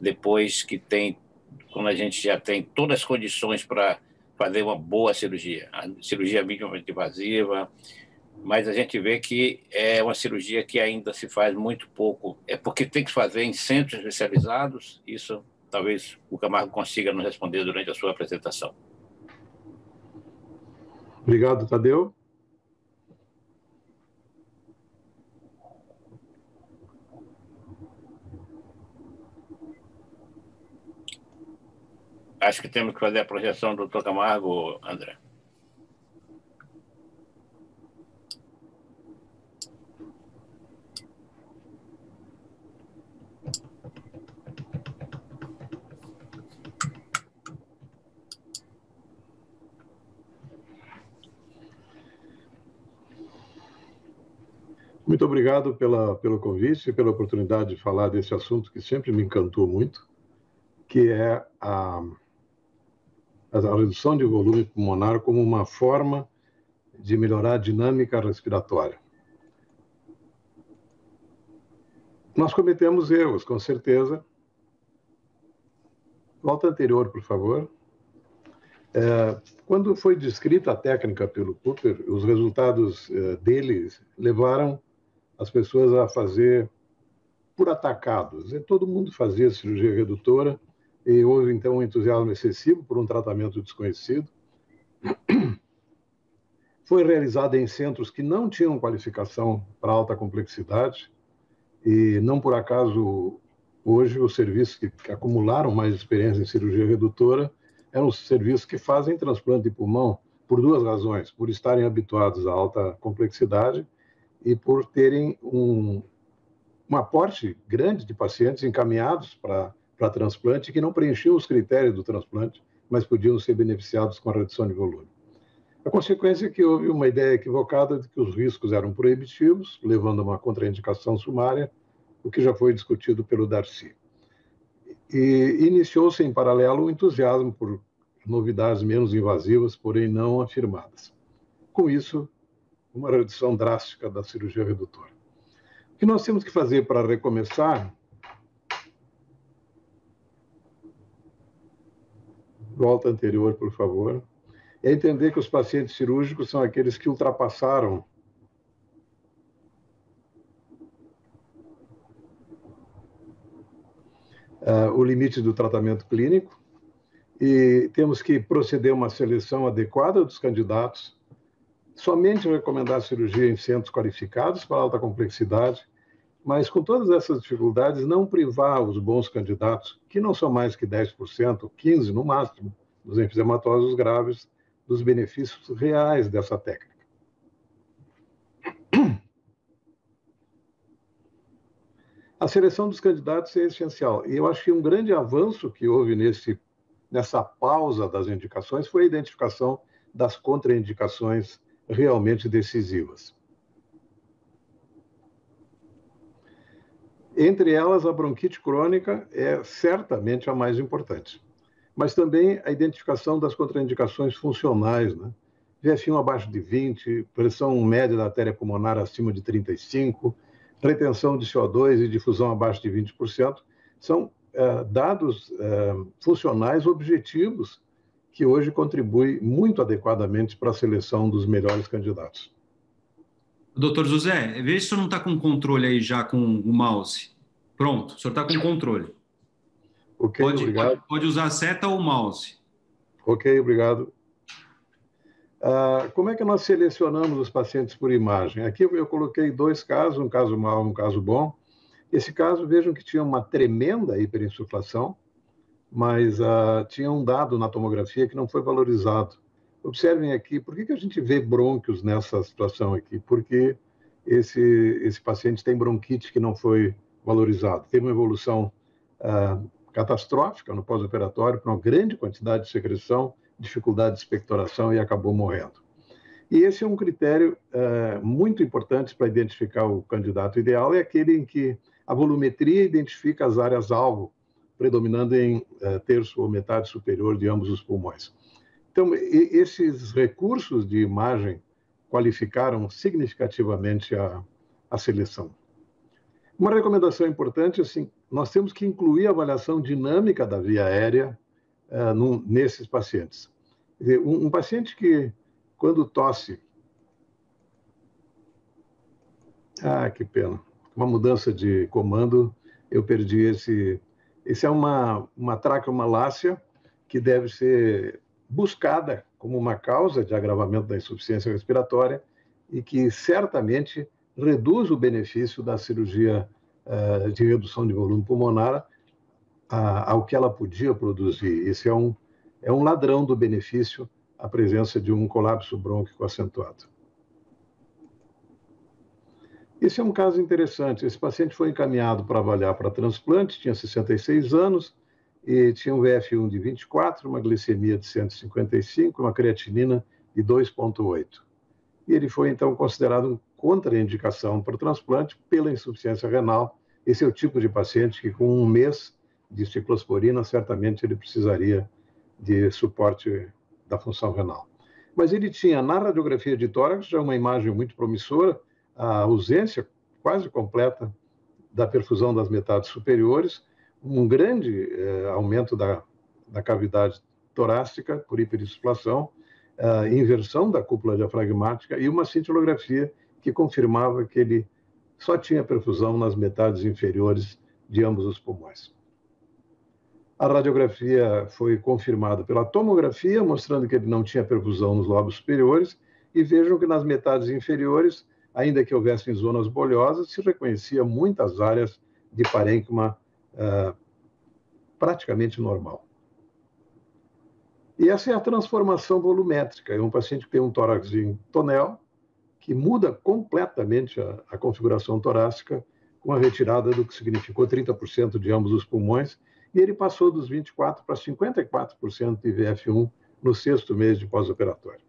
depois que quando a gente já tem todas as condições para fazer uma boa cirurgia, a cirurgia minimamente invasiva, mas a gente vê que é uma cirurgia que ainda se faz muito pouco. É porque tem que fazer em centros especializados? Isso talvez o Camargo consiga nos responder durante a sua apresentação. Obrigado, Tadeu. Acho que temos que fazer a projeção do Dr. Camargo, André. Muito obrigado pelo convite e pela oportunidade de falar desse assunto que sempre me encantou muito, que é a redução de volume pulmonar como uma forma de melhorar a dinâmica respiratória. Nós cometemos erros, com certeza. Volta anterior, por favor. Quando foi descrita a técnica pelo Cooper, os resultados deles levaram as pessoas a fazer por atacados. E todo mundo fazia cirurgia redutora e houve, então, um entusiasmo excessivo por um tratamento desconhecido. Foi realizada em centros que não tinham qualificação para alta complexidade e, não por acaso, hoje os serviços que acumularam mais experiência em cirurgia redutora eram os serviços que fazem transplante de pulmão por duas razões: por estarem habituados à alta complexidade e por terem um aporte grande de pacientes encaminhados para transplante que não preenchiam os critérios do transplante, mas podiam ser beneficiados com a redução de volume. A consequência é que houve uma ideia equivocada de que os riscos eram proibitivos, levando a uma contraindicação sumária, o que já foi discutido pelo Darcy. E iniciou-se em paralelo o entusiasmo por novidades menos invasivas, porém não afirmadas. Com isso, uma redução drástica da cirurgia redutora. O que nós temos que fazer para recomeçar, volta anterior, por favor, é entender que os pacientes cirúrgicos são aqueles que ultrapassaram o limite do tratamento clínico e temos que proceder a uma seleção adequada dos candidatos, somente recomendar cirurgia em centros qualificados para alta complexidade, mas com todas essas dificuldades, não privar os bons candidatos, que não são mais que 10%, 15% no máximo, dos enfisematósios graves, dos benefícios reais dessa técnica. A seleção dos candidatos é essencial. E eu acho que um grande avanço que houve nessa pausa das indicações foi a identificação das contraindicações realmente decisivas. Entre elas, a bronquite crônica é certamente a mais importante, mas também a identificação das contraindicações funcionais, né? VF1 abaixo de 20, pressão média da artéria pulmonar acima de 35, retenção de CO2 e difusão abaixo de 20%, são dados funcionais objetivos que hoje contribuem muito adequadamente para a seleção dos melhores candidatos. Doutor José, veja se o senhor não está com controle aí já com o mouse. Pronto, o senhor está com controle. Ok, obrigado. Pode usar a seta ou o mouse. Ok, obrigado. Como é que nós selecionamos os pacientes por imagem? Aqui eu coloquei 2 casos, um caso mau, um caso bom. Esse caso, vejam que tinha uma tremenda hiperinsuflação, mas tinha um dado na tomografia que não foi valorizado. Observem aqui, por que a gente vê brônquios nessa situação aqui? Porque esse paciente tem bronquite que não foi valorizado. Teve uma evolução catastrófica no pós-operatório, para uma grande quantidade de secreção, dificuldade de expectoração e acabou morrendo. E esse é um critério muito importante para identificar o candidato ideal, é aquele em que a volumetria identifica as áreas-alvo, predominando em terço ou metade superior de ambos os pulmões. Então, esses recursos de imagem qualificaram significativamente a seleção. Uma recomendação importante, assim, nós temos que incluir a avaliação dinâmica da via aérea nesses pacientes. Quer dizer, um paciente que, quando tosse... que pena. Uma mudança de comando, eu perdi esse... Esse é uma traqueomalácia que deve ser buscada como uma causa de agravamento da insuficiência respiratória e que certamente reduz o benefício da cirurgia de redução de volume pulmonar ao que ela podia produzir. Esse é um ladrão do benefício, a presença de um colapso brônquico acentuado. Esse é um caso interessante. Esse paciente foi encaminhado para avaliar para transplante, tinha 66 anos, e tinha um VF1 de 24, uma glicemia de 155, uma creatinina de 2,8. E ele foi, então, considerado um contraindicação para o transplante pela insuficiência renal. Esse é o tipo de paciente que, com 1 mês de ciclosporina, certamente ele precisaria de suporte da função renal. Mas ele tinha, na radiografia de tórax, já uma imagem muito promissora, a ausência quase completa da perfusão das metades superiores, um grande aumento da cavidade torácica por hiperinsuflação, inversão da cúpula diafragmática e uma cintilografia que confirmava que ele só tinha perfusão nas metades inferiores de ambos os pulmões. A radiografia foi confirmada pela tomografia, mostrando que ele não tinha perfusão nos lobos superiores, e vejam que nas metades inferiores, ainda que houvessem zonas bolhosas, se reconhecia muitas áreas de parênquima praticamente normal. E essa é a transformação volumétrica. É um paciente que tem um tórax em tonel, que muda completamente a configuração torácica, com a retirada do que significou 30% de ambos os pulmões, e ele passou dos 24% para 54% de VF1 no 6º mês de pós-operatório.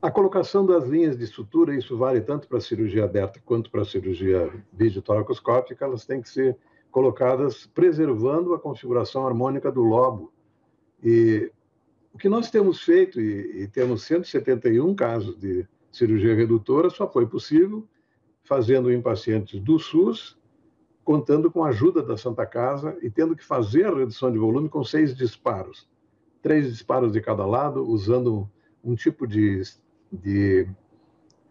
A colocação das linhas de sutura, isso vale tanto para a cirurgia aberta quanto para a cirurgia videotoracoscópica, elas têm que ser colocadas preservando a configuração harmônica do lobo. E o que nós temos feito, e temos 171 casos de cirurgia redutora, só foi possível fazendo em pacientes do SUS, contando com a ajuda da Santa Casa e tendo que fazer a redução de volume com 6 disparos. 3 disparos de cada lado, usando um tipo de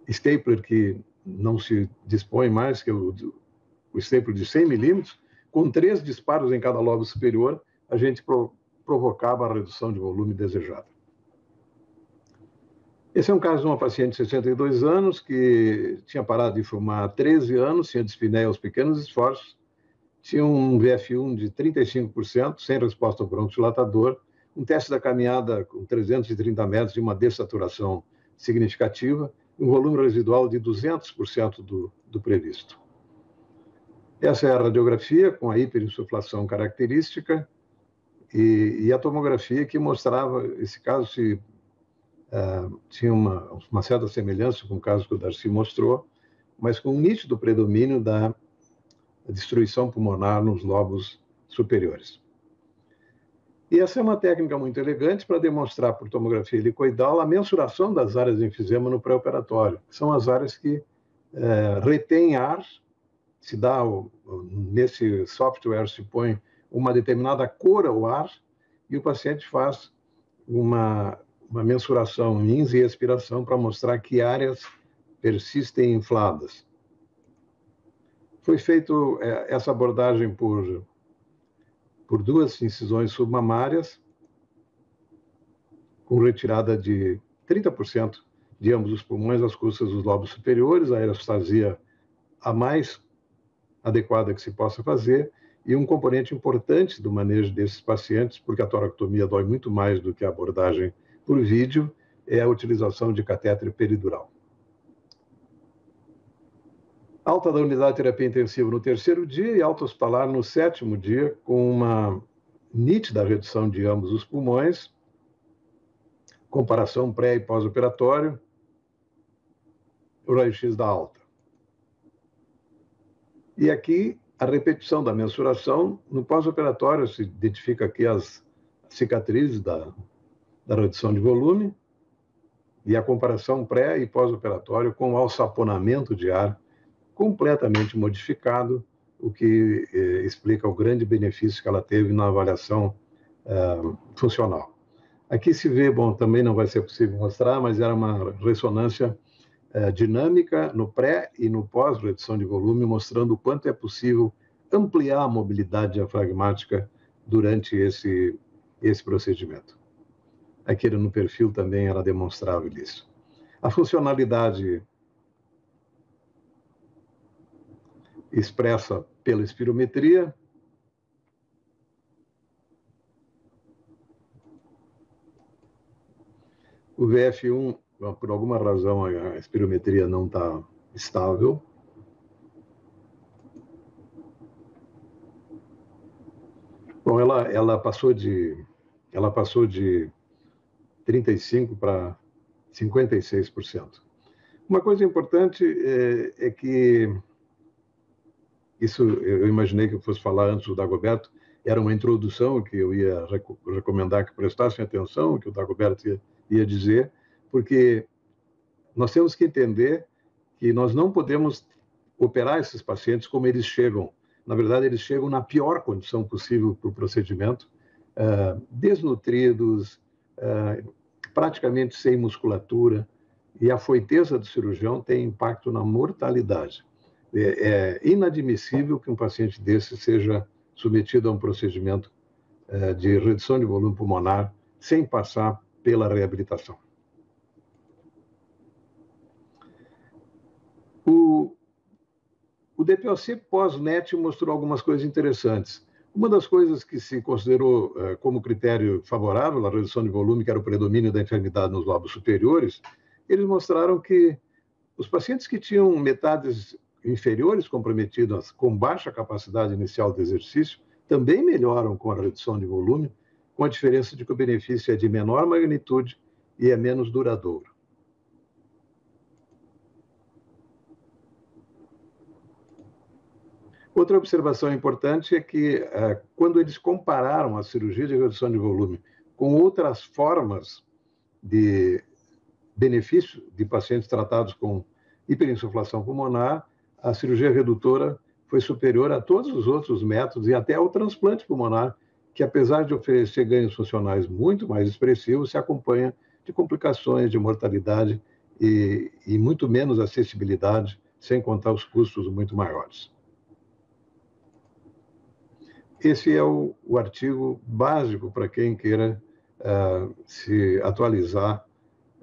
stapler que não se dispõe mais, que é o stapler de 100 milímetros, com 3 disparos em cada lobo superior, a gente provocava a redução de volume desejada. Esse é um caso de uma paciente de 62 anos que tinha parado de fumar há 13 anos, tinha dispneia aos pequenos esforços, tinha um VF1 de 35%, sem resposta ao bronquodilatador, um teste da caminhada com 330 metros de uma dessaturação significativa, um volume residual de 200% do previsto. Essa é a radiografia com a hiperinsuflação característica e a tomografia que mostrava, esse caso tinha uma certa semelhança com o caso que o Darcy mostrou, mas com um nítido predomínio da destruição pulmonar nos lobos superiores. E essa é uma técnica muito elegante para demonstrar por tomografia helicoidal a mensuração das áreas de enfisema no pré-operatório, que são as áreas que retêm ar. Se dá, nesse software se põe uma determinada cor ao ar e o paciente faz uma mensuração em ins e expiração para mostrar que áreas persistem infladas. Foi feita essa abordagem por 2 incisões submamárias, com retirada de 30% de ambos os pulmões às custas dos lobos superiores, a aerostasia a mais adequada que se possa fazer, e um componente importante do manejo desses pacientes, porque a toracotomia dói muito mais do que a abordagem por vídeo, é a utilização de catéter peridural. Alta da unidade de terapia intensiva no 3º dia e alta hospitalar no 7º dia, com uma nítida redução de ambos os pulmões, comparação pré- e pós-operatório, o raio-x da alta. E aqui, a repetição da mensuração, no pós-operatório se identifica aqui as cicatrizes da redução de volume e a comparação pré- e pós-operatório com o alçaponamento de ar completamente modificado, o que explica o grande benefício que ela teve na avaliação funcional. Aqui se vê, bom, também não vai ser possível mostrar, mas era uma ressonância dinâmica no pré e no pós-redução de volume, mostrando o quanto é possível ampliar a mobilidade diafragmática durante esse procedimento. Aqui no perfil também era demonstrável isso. A funcionalidade expressa pela espirometria, o VF1, por alguma razão, a espirometria não está estável. Bom, ela passou de 35% para 56%. Uma coisa importante é que, isso eu imaginei que eu fosse falar antes do Dagoberto, era uma introdução que eu ia recomendar que prestassem atenção, que o Dagoberto ia dizer, porque nós temos que entender que nós não podemos operar esses pacientes como eles chegam. Na verdade, eles chegam na pior condição possível para o procedimento, desnutridos, praticamente sem musculatura, e a foiteza do cirurgião tem impacto na mortalidade. É inadmissível que um paciente desse seja submetido a um procedimento de redução de volume pulmonar sem passar pela reabilitação. O DPOC pós-NET mostrou algumas coisas interessantes. Uma das coisas que se considerou como critério favorável à redução de volume, que era o predomínio da enfermidade nos lobos superiores, eles mostraram que os pacientes que tinham metades inferiores comprometidas com baixa capacidade inicial de exercício também melhoram com a redução de volume, com a diferença de que o benefício é de menor magnitude e é menos duradouro. Outra observação importante é que, quando eles compararam a cirurgia de redução de volume com outras formas de benefício de pacientes tratados com hiperinsuflação pulmonar, a cirurgia redutora foi superior a todos os outros métodos e até ao transplante pulmonar, que, apesar de oferecer ganhos funcionais muito mais expressivos, se acompanha de complicações, de mortalidade e muito menos acessibilidade, sem contar os custos muito maiores. Esse é o artigo básico para quem queira se atualizar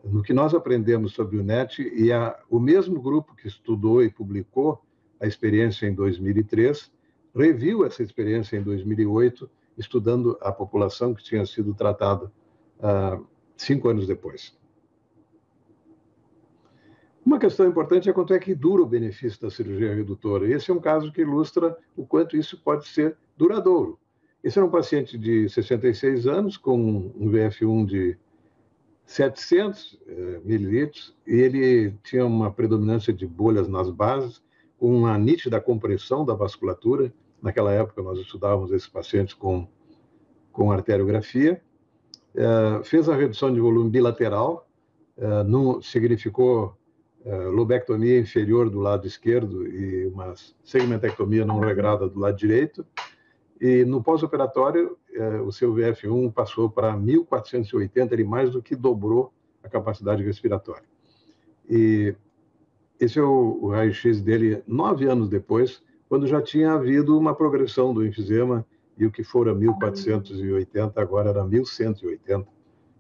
no que nós aprendemos sobre o NET, e o mesmo grupo que estudou e publicou a experiência em 2003, reviu essa experiência em 2008, estudando a população que tinha sido tratada 5 anos depois. Uma questão importante é quanto é que dura o benefício da cirurgia redutora. Esse é um caso que ilustra o quanto isso pode ser duradouro. Esse era um paciente de 66 anos, com um VF1 de 700 mililitros, e ele tinha uma predominância de bolhas nas bases, com uma nítida compressão da vasculatura. Naquela época, nós estudávamos esses pacientes com arteriografia. Fez a redução de volume bilateral, não significou lobectomia inferior do lado esquerdo e uma segmentectomia não regrada do lado direito. E no pós-operatório, o seu VF1 passou para 1.480, ele mais do que dobrou a capacidade respiratória. E esse é o raio-x dele 9 anos depois, quando já tinha havido uma progressão do enfisema, e o que fora 1.480, agora era 1.180.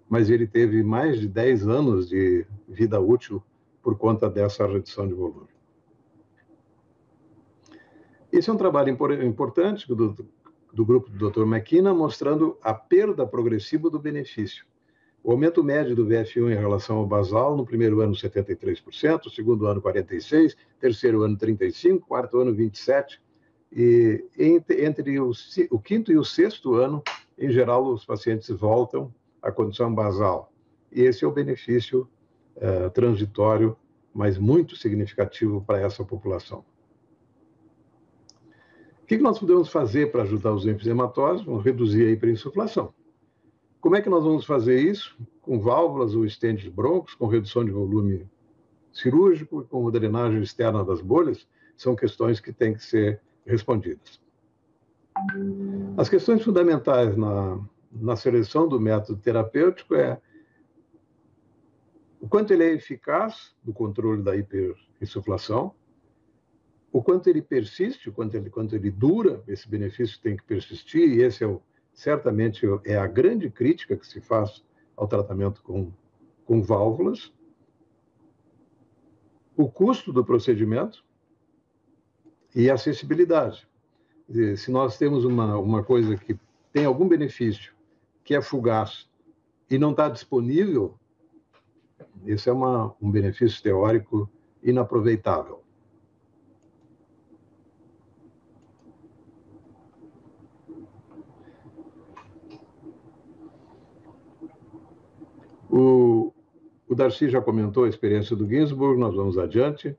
Mas ele teve mais de 10 anos de vida útil por conta dessa redução de volume. Esse é um trabalho importante do grupo do Dr. McKenna, mostrando a perda progressiva do benefício. O aumento médio do VF1 em relação ao basal, no primeiro ano 73%, segundo ano 46%, terceiro ano 35%, quarto ano 27%, e entre o quinto e o sexto ano, em geral, os pacientes voltam à condição basal. E esse é o benefício transitório, mas muito significativo para essa população. O que nós podemos fazer para ajudar os enfisematosos? Vamos reduzir a hiperinsuflação. Como é que nós vamos fazer isso? Com válvulas ou estentes de broncos, com redução de volume cirúrgico e com drenagem externa das bolhas? São questões que têm que ser respondidas. As questões fundamentais na seleção do método terapêutico é o quanto ele é eficaz no controle da hiperinsuflação, o quanto ele persiste, o quanto ele dura, esse benefício tem que persistir, e esse certamente é a grande crítica que se faz ao tratamento com válvulas. O custo do procedimento e a acessibilidade. Se nós temos uma coisa que tem algum benefício, que é fugaz, e não está disponível, esse é um benefício teórico inaproveitável. O Darcy já comentou a experiência do Ginsburg, nós vamos adiante.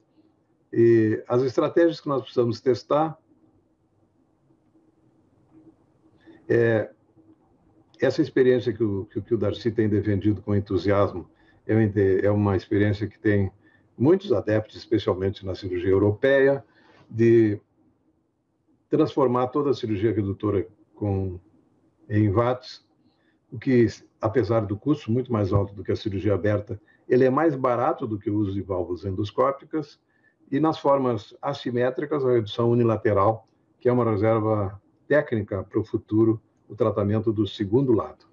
E as estratégias que nós precisamos testar essa experiência que o Darcy tem defendido com entusiasmo é uma experiência que tem muitos adeptos, especialmente na cirurgia europeia, de transformar toda a cirurgia redutora em VATS, o que, apesar do custo muito mais alto do que a cirurgia aberta, ele é mais barato do que o uso de válvulas endoscópicas, e nas formas assimétricas, a redução unilateral, que é uma reserva técnica para o futuro, o tratamento do segundo lado.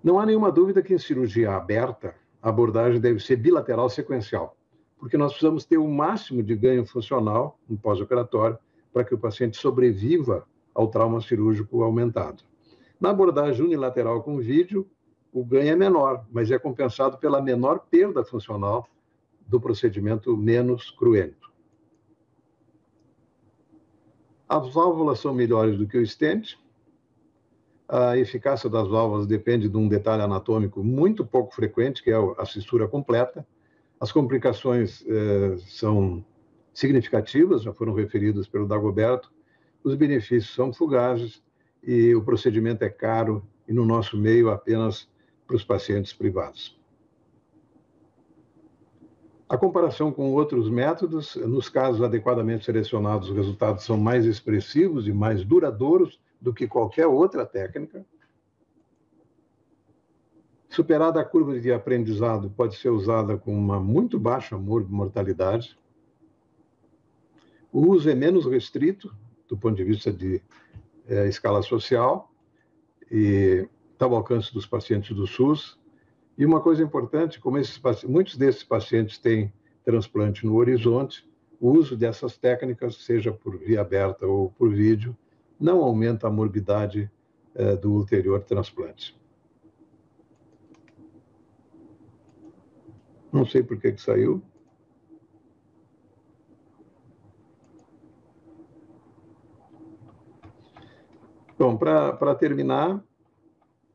Não há nenhuma dúvida que em cirurgia aberta, a abordagem deve ser bilateral sequencial, porque nós precisamos ter o máximo de ganho funcional no pós-operatório para que o paciente sobreviva ao trauma cirúrgico aumentado. Na abordagem unilateral com vídeo, o ganho é menor, mas é compensado pela menor perda funcional do procedimento menos cruento. As válvulas são melhores do que o stent. A eficácia das válvulas depende de um detalhe anatômico muito pouco frequente, que é a fissura completa. As complicações são significativas, já foram referidas pelo Dagoberto. Os benefícios são fugazes e o procedimento é caro e, no nosso meio, apenas para os pacientes privados. A comparação com outros métodos, nos casos adequadamente selecionados, os resultados são mais expressivos e mais duradouros do que qualquer outra técnica. Superada a curva de aprendizado, pode ser usada com uma muito baixa mortalidade. O uso é menos restrito, do ponto de vista de escala social, e está ao alcance dos pacientes do SUS. E uma coisa importante, como muitos desses pacientes têm transplante no horizonte, o uso dessas técnicas, seja por via aberta ou por vídeo, não aumenta a morbidade do ulterior transplante. Não sei por que saiu. Bom, para terminar,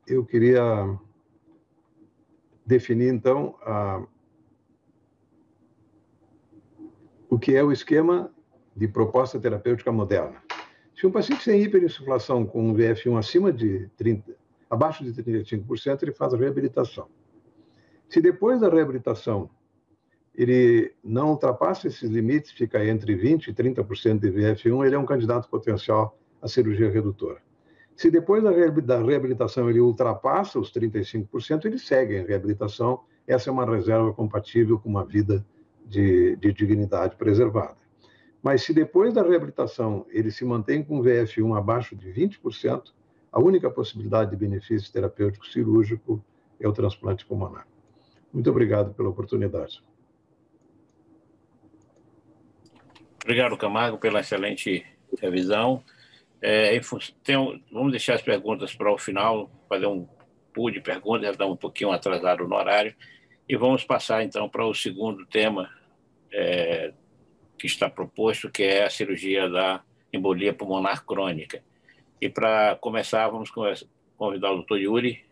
eu queria definir, então, o que é o esquema de proposta terapêutica moderna. Se um paciente tem hiperinsuflação com um VF1 abaixo de 35%, ele faz a reabilitação. Se depois da reabilitação ele não ultrapassa esses limites, fica entre 20% e 30% de VF1, ele é um candidato potencial à cirurgia redutora. Se depois da reabilitação ele ultrapassa os 35%, ele segue em reabilitação. Essa é uma reserva compatível com uma vida de dignidade preservada. Mas se depois da reabilitação ele se mantém com VF1 abaixo de 20%, a única possibilidade de benefício terapêutico cirúrgico é o transplante pulmonar. Muito obrigado pela oportunidade. Obrigado, Camargo, pela excelente revisão. Vamos deixar as perguntas para o final, fazer um pool de perguntas, já estamos um pouquinho atrasado no horário, e vamos passar, então, para o segundo tema que está proposto, que é a cirurgia da embolia pulmonar crônica. E, para começar, vamos convidar o Dr. Yuri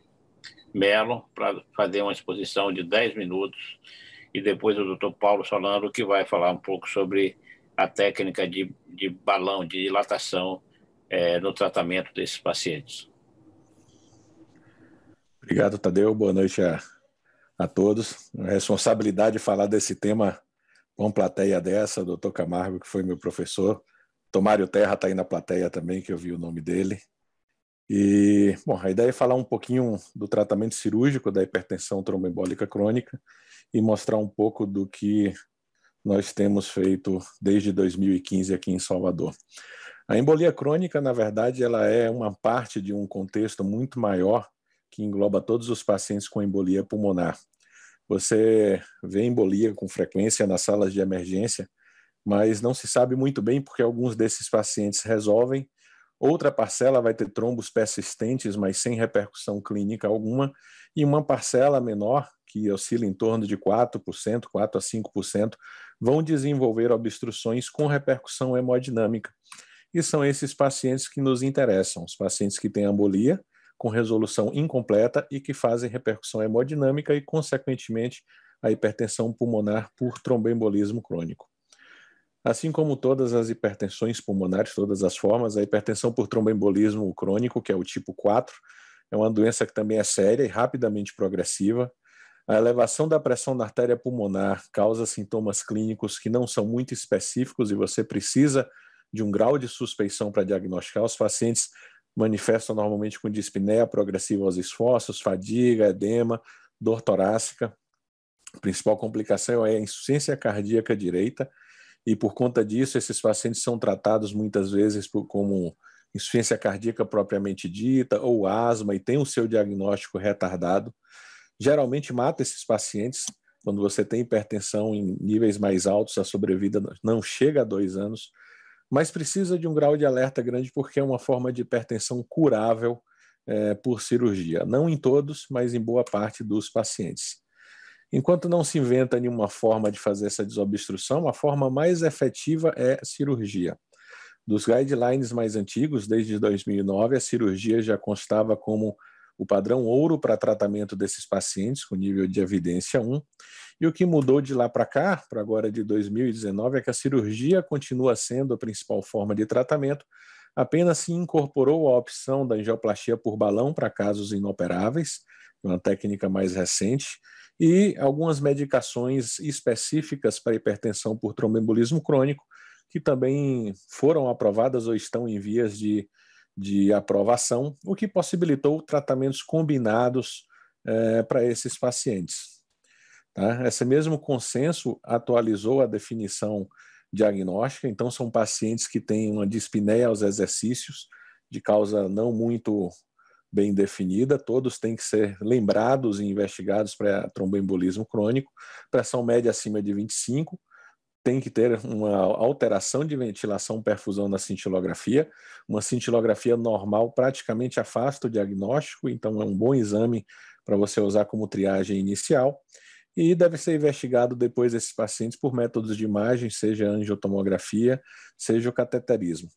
Mello para fazer uma exposição de 10 minutos, e depois o Dr. Paulo Solano, que vai falar um pouco sobre a técnica de balão, de dilatação no tratamento desses pacientes. Obrigado, Tadeu. Boa noite a todos. A responsabilidade de falar desse tema com plateia dessa, o Dr. Camargo, que foi meu professor. Tomário Terra está aí na plateia também, que eu vi o nome dele. E, bom, a ideia é falar um pouquinho do tratamento cirúrgico da hipertensão tromboembólica crônica e mostrar um pouco do que nós temos feito desde 2015 aqui em Salvador. A embolia crônica, na verdade, ela é uma parte de um contexto muito maior que engloba todos os pacientes com embolia pulmonar. Você vê embolia com frequência nas salas de emergência, mas não se sabe muito bem porque alguns desses pacientes resolvem, outra parcela vai ter trombos persistentes, mas sem repercussão clínica alguma, e uma parcela menor, que oscila em torno de 4%, 4% a 5%, vão desenvolver obstruções com repercussão hemodinâmica. E são esses pacientes que nos interessam, os pacientes que têm embolia com resolução incompleta e que fazem repercussão hemodinâmica e, consequentemente, a hipertensão pulmonar por tromboembolismo crônico. Assim como todas as hipertensões pulmonares, todas as formas, a hipertensão por tromboembolismo crônico, que é o tipo 4, é uma doença que também é séria e rapidamente progressiva. A elevação da pressão na artéria pulmonar causa sintomas clínicos que não são muito específicos e você precisa de um grau de suspeição para diagnosticar. Os pacientes manifestam normalmente com dispneia progressiva aos esforços, fadiga, edema, dor torácica. A principal complicação é a insuficiência cardíaca direita e, por conta disso, esses pacientes são tratados muitas vezes como insuficiência cardíaca propriamente dita ou asma e tem o seu diagnóstico retardado. Geralmente mata esses pacientes. Quando você tem hipertensão em níveis mais altos, a sobrevida não chega a 2 anos, mas precisa de um grau de alerta grande porque é uma forma de hipertensão curável por cirurgia. Não em todos, mas em boa parte dos pacientes. Enquanto não se inventa nenhuma forma de fazer essa desobstrução, a forma mais efetiva é cirurgia. Dos guidelines mais antigos, desde 2009, a cirurgia já constava como o padrão ouro para tratamento desses pacientes com nível de evidência 1. E o que mudou de lá para cá, para agora de 2019, é que a cirurgia continua sendo a principal forma de tratamento, apenas se incorporou a opção da angioplastia por balão para casos inoperáveis, uma técnica mais recente, e algumas medicações específicas para hipertensão por tromboembolismo crônico, que também foram aprovadas ou estão em vias de aprovação, o que possibilitou tratamentos combinados para esses pacientes. Tá? Esse mesmo consenso atualizou a definição diagnóstica, então são pacientes que têm uma dispneia aos exercícios, de causa não muito bem definida, todos têm que ser lembrados e investigados para tromboembolismo crônico, pressão média acima de 25, tem que ter uma alteração de ventilação perfusão na cintilografia. Uma cintilografia normal praticamente afasta o diagnóstico, então é um bom exame para você usar como triagem inicial. e deve ser investigado depois esses pacientes por métodos de imagem, seja angiotomografia, seja o cateterismo.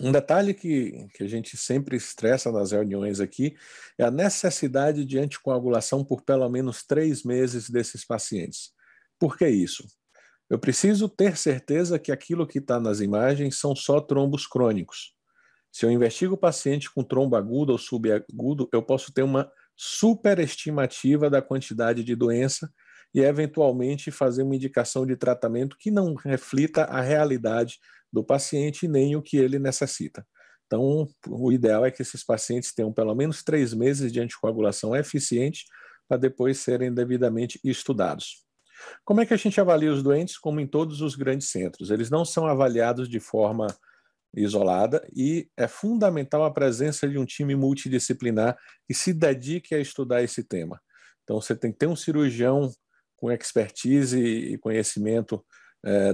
Um detalhe que a gente sempre estressa nas reuniões aqui é a necessidade de anticoagulação por pelo menos 3 meses desses pacientes. Por que isso? Eu preciso ter certeza que aquilo que está nas imagens são só trombos crônicos. Se eu investigo o paciente com trombo agudo ou subagudo, eu posso ter uma superestimativa da quantidade de doença e, eventualmente, fazer uma indicação de tratamento que não reflita a realidade do paciente nem o que ele necessita. Então, o ideal é que esses pacientes tenham pelo menos 3 meses de anticoagulação eficiente para depois serem devidamente estudados. Como é que a gente avalia os doentes? Como em todos os grandes centros. Eles não são avaliados de forma isolada e é fundamental a presença de um time multidisciplinar que se dedique a estudar esse tema. Então, você tem que ter um cirurgião com expertise e conhecimento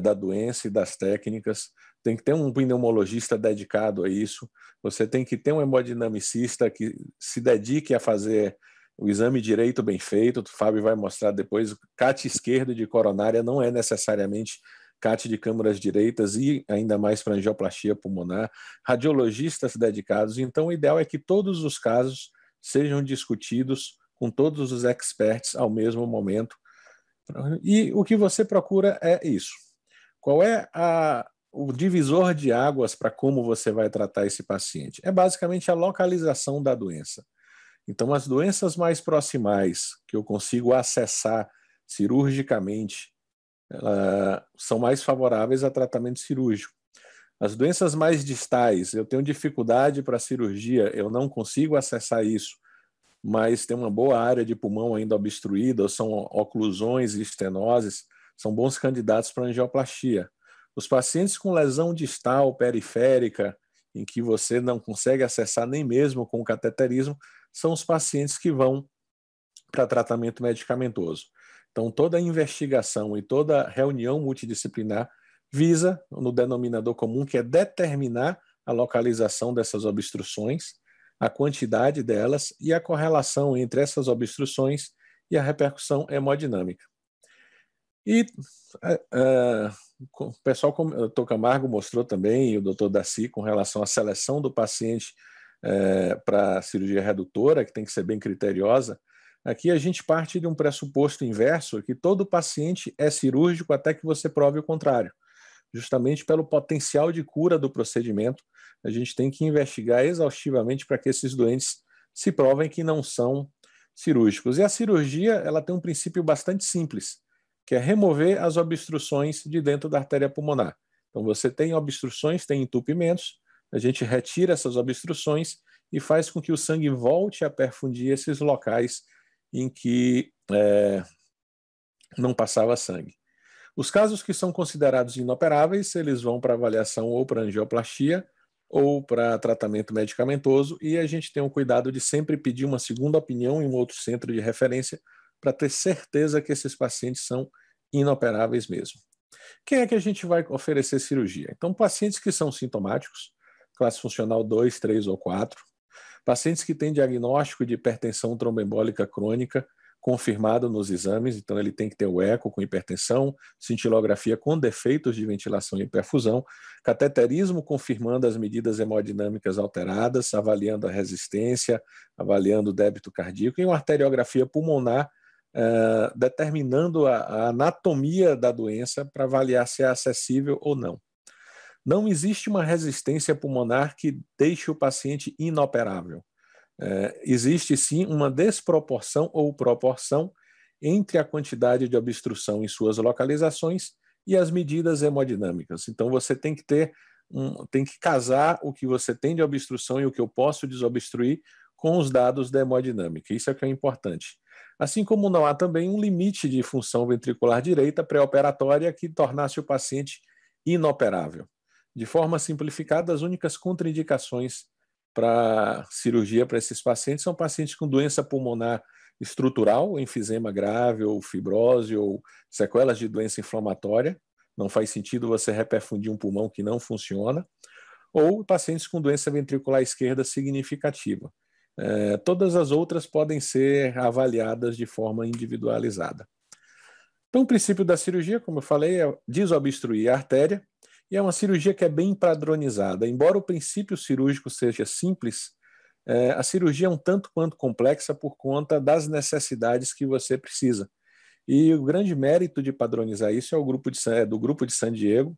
da doença e das técnicas, tem que ter um pneumologista dedicado a isso, você tem que ter um hemodinamicista que se dedique a fazer o exame direito bem feito. O Fábio vai mostrar depois, o CAT esquerdo de coronária não é necessariamente CAT de câmaras direitas e ainda mais para angioplastia pulmonar, radiologistas dedicados. Então, o ideal é que todos os casos sejam discutidos com todos os experts ao mesmo momento. E o que você procura é isso. Qual é o divisor de águas para como você vai tratar esse paciente? É basicamente a localização da doença. Então, as doenças mais proximais que eu consigo acessar cirurgicamente são mais favoráveis a tratamento cirúrgico. As doenças mais distais, eu tenho dificuldade para cirurgia, eu não consigo acessar isso, mas tem uma boa área de pulmão ainda obstruída, ou são oclusões e estenoses, são bons candidatos para angioplastia. Os pacientes com lesão distal periférica, em que você não consegue acessar nem mesmo com o cateterismo, são os pacientes que vão para tratamento medicamentoso. Então, toda a investigação e toda reunião multidisciplinar visa no denominador comum, que é determinar a localização dessas obstruções, a quantidade delas e a correlação entre essas obstruções e a repercussão hemodinâmica. E o pessoal, como o Dr. Camargo mostrou também, e o Dr. Daci, com relação à seleção do paciente para cirurgia redutora, que tem que ser bem criteriosa, aqui a gente parte de um pressuposto inverso, que todo paciente é cirúrgico até que você prove o contrário. Justamente pelo potencial de cura do procedimento, a gente tem que investigar exaustivamente para que esses doentes se provem que não são cirúrgicos. E a cirurgia, ela tem um princípio bastante simples, que é remover as obstruções de dentro da artéria pulmonar. Então, você tem obstruções, tem entupimentos, a gente retira essas obstruções e faz com que o sangue volte a perfundir esses locais em que não passava sangue. Os casos que são considerados inoperáveis, eles vão para avaliação ou para angioplastia ou para tratamento medicamentoso, e a gente tem o cuidado de sempre pedir uma segunda opinião em um outro centro de referência para ter certeza que esses pacientes são inoperáveis mesmo. Quem é que a gente vai oferecer cirurgia? Então, pacientes que são sintomáticos, classe funcional 2, 3 ou 4, pacientes que têm diagnóstico de hipertensão tromboembólica crônica confirmado nos exames, então ele tem que ter o eco com hipertensão, cintilografia com defeitos de ventilação e perfusão, cateterismo confirmando as medidas hemodinâmicas alteradas, avaliando a resistência, avaliando o débito cardíaco, e uma arteriografia pulmonar determinando a anatomia da doença para avaliar se é acessível ou não. Não existe uma resistência pulmonar que deixe o paciente inoperável. Existe sim uma desproporção ou proporção entre a quantidade de obstrução em suas localizações e as medidas hemodinâmicas. Então você tem que tem que casar o que você tem de obstrução e o que eu posso desobstruir com os dados da hemodinâmica. Isso é que é importante. Assim como não há também um limite de função ventricular direita pré-operatória que tornasse o paciente inoperável. De forma simplificada, as únicas contraindicações para cirurgia para esses pacientes são pacientes com doença pulmonar estrutural, enfisema grave ou fibrose ou sequelas de doença inflamatória. Não faz sentido você reperfundir um pulmão que não funciona. Ou pacientes com doença ventricular esquerda significativa. Todas as outras podem ser avaliadas de forma individualizada. Então, o princípio da cirurgia, como eu falei, é desobstruir a artéria, e é uma cirurgia que é bem padronizada. Embora o princípio cirúrgico seja simples, a cirurgia é um tanto quanto complexa por conta das necessidades que você precisa. E o grande mérito de padronizar isso é do grupo de San Diego,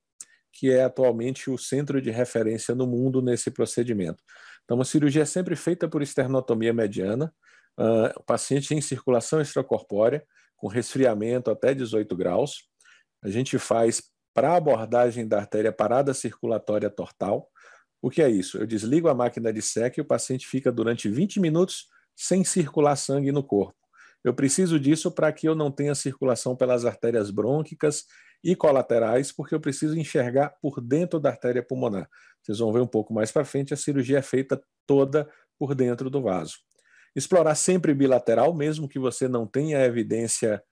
que é atualmente o centro de referência no mundo nesse procedimento. Então, a cirurgia é sempre feita por esternotomia mediana, o paciente em circulação extracorpórea, com resfriamento até 18 graus. A gente faz para a abordagem da artéria parada circulatória tortal. O que é isso? Eu desligo a máquina de SEC e o paciente fica durante 20 minutos sem circular sangue no corpo. Eu preciso disso para que eu não tenha circulação pelas artérias brônquicas e colaterais, porque eu preciso enxergar por dentro da artéria pulmonar. Vocês vão ver um pouco mais para frente, a cirurgia é feita toda por dentro do vaso. Explorar sempre bilateral, mesmo que você não tenha evidência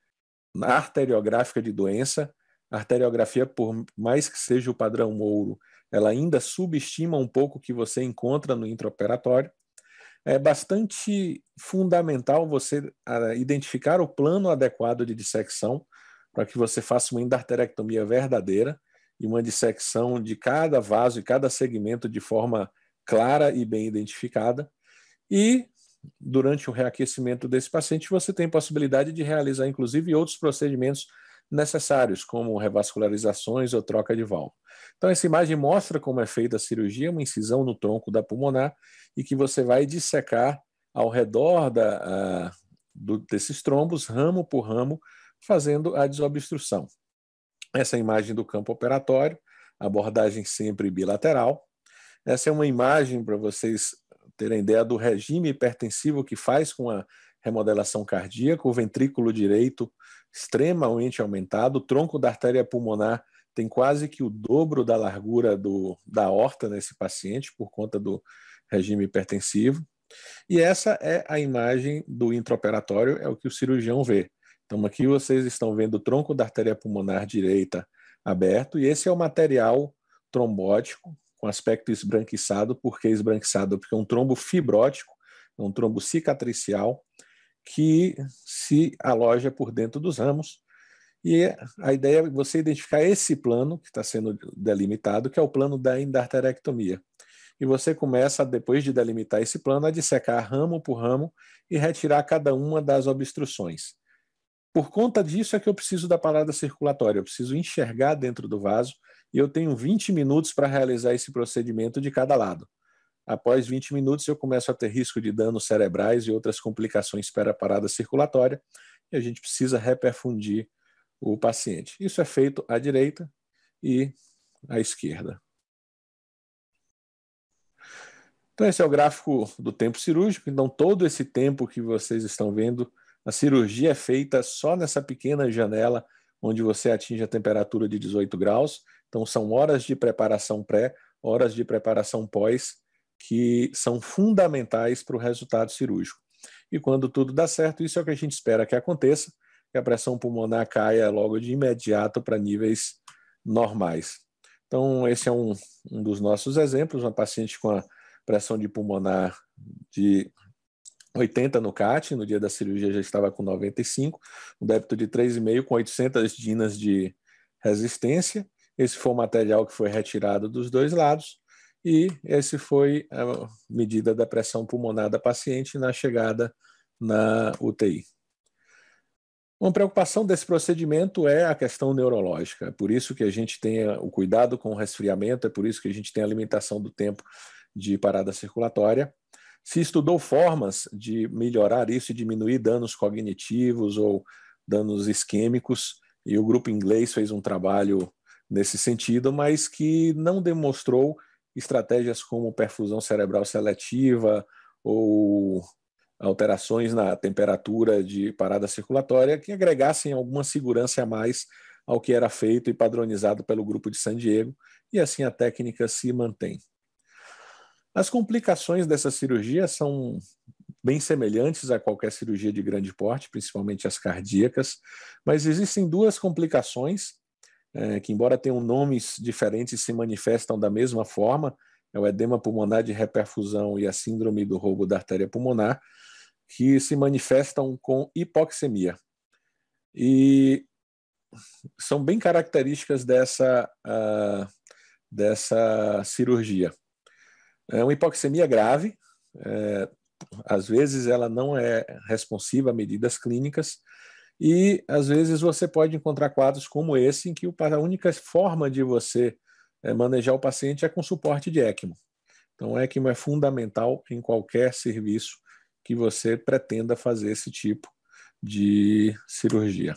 arteriográfica de doença. A arteriografia, por mais que seja o padrão ouro, ela ainda subestima um pouco o que você encontra no intraoperatório. É bastante fundamental você identificar o plano adequado de dissecção para que você faça uma endarterectomia verdadeira e uma dissecção de cada vaso e cada segmento de forma clara e bem identificada. E durante o reaquecimento desse paciente, você tem possibilidade de realizar, inclusive, outros procedimentos necessários, como revascularizações ou troca de válvula. Então, essa imagem mostra como é feita a cirurgia, uma incisão no tronco da pulmonar, e que você vai dissecar ao redor desses trombos, ramo por ramo, fazendo a desobstrução. Essa é a imagem do campo operatório, abordagem sempre bilateral. Essa é uma imagem para vocês terem ideia do regime hipertensivo que faz com a remodelação cardíaca, o ventrículo direito extremamente aumentado, o tronco da artéria pulmonar tem quase que o dobro da largura da aorta nesse paciente por conta do regime hipertensivo. E essa é a imagem do intraoperatório, é o que o cirurgião vê. Então aqui vocês estão vendo o tronco da artéria pulmonar direita aberto, e esse é o material trombótico com aspecto esbranquiçado. Por que esbranquiçado? Porque é um trombo fibrótico, é um trombo cicatricial que se aloja por dentro dos ramos. E a ideia é você identificar esse plano que está sendo delimitado, que é o plano da endarterectomia. E você começa, depois de delimitar esse plano, a dissecar ramo por ramo e retirar cada uma das obstruções. Por conta disso é que eu preciso da parada circulatória, eu preciso enxergar dentro do vaso, e eu tenho 20 minutos para realizar esse procedimento de cada lado. Após 20 minutos, eu começo a ter risco de danos cerebrais e outras complicações para a parada circulatória, e a gente precisa reperfundir o paciente. Isso é feito à direita e à esquerda. Então, esse é o gráfico do tempo cirúrgico. Então, todo esse tempo que vocês estão vendo, a cirurgia é feita só nessa pequena janela onde você atinge a temperatura de 18 graus. Então, são horas de preparação pré, horas de preparação pós, que são fundamentais para o resultado cirúrgico. E quando tudo dá certo, isso é o que a gente espera que aconteça, que a pressão pulmonar caia logo de imediato para níveis normais. Então, esse é um dos nossos exemplos, uma paciente com a pressão de pulmonar de 80 no CAT, no dia da cirurgia já estava com 95, um débito de 3,5 com 800 dinas de resistência. Esse foi o material que foi retirado dos dois lados, e esse foi a medida da pressão pulmonar da paciente na chegada na UTI. Uma preocupação desse procedimento é a questão neurológica. É por isso que a gente tem o cuidado com o resfriamento, é por isso que a gente tem a limitação do tempo de parada circulatória. Se estudou formas de melhorar isso e diminuir danos cognitivos ou danos isquêmicos, e o grupo inglês fez um trabalho nesse sentido, mas que não demonstrou estratégias como perfusão cerebral seletiva ou alterações na temperatura de parada circulatória que agregassem alguma segurança a mais ao que era feito e padronizado pelo grupo de San Diego, e assim a técnica se mantém. As complicações dessa cirurgia são bem semelhantes a qualquer cirurgia de grande porte, principalmente as cardíacas, mas existem duas complicações que, embora tenham nomes diferentes, se manifestam da mesma forma: é o edema pulmonar de reperfusão e a síndrome do roubo da artéria pulmonar, que se manifestam com hipoxemia. E são bem características dessa cirurgia. É uma hipoxemia grave, às vezes ela não é responsiva a medidas clínicas, e às vezes você pode encontrar quadros como esse, em que a única forma de você manejar o paciente é com suporte de ECMO. Então, o ECMO é fundamental em qualquer serviço que você pretenda fazer esse tipo de cirurgia.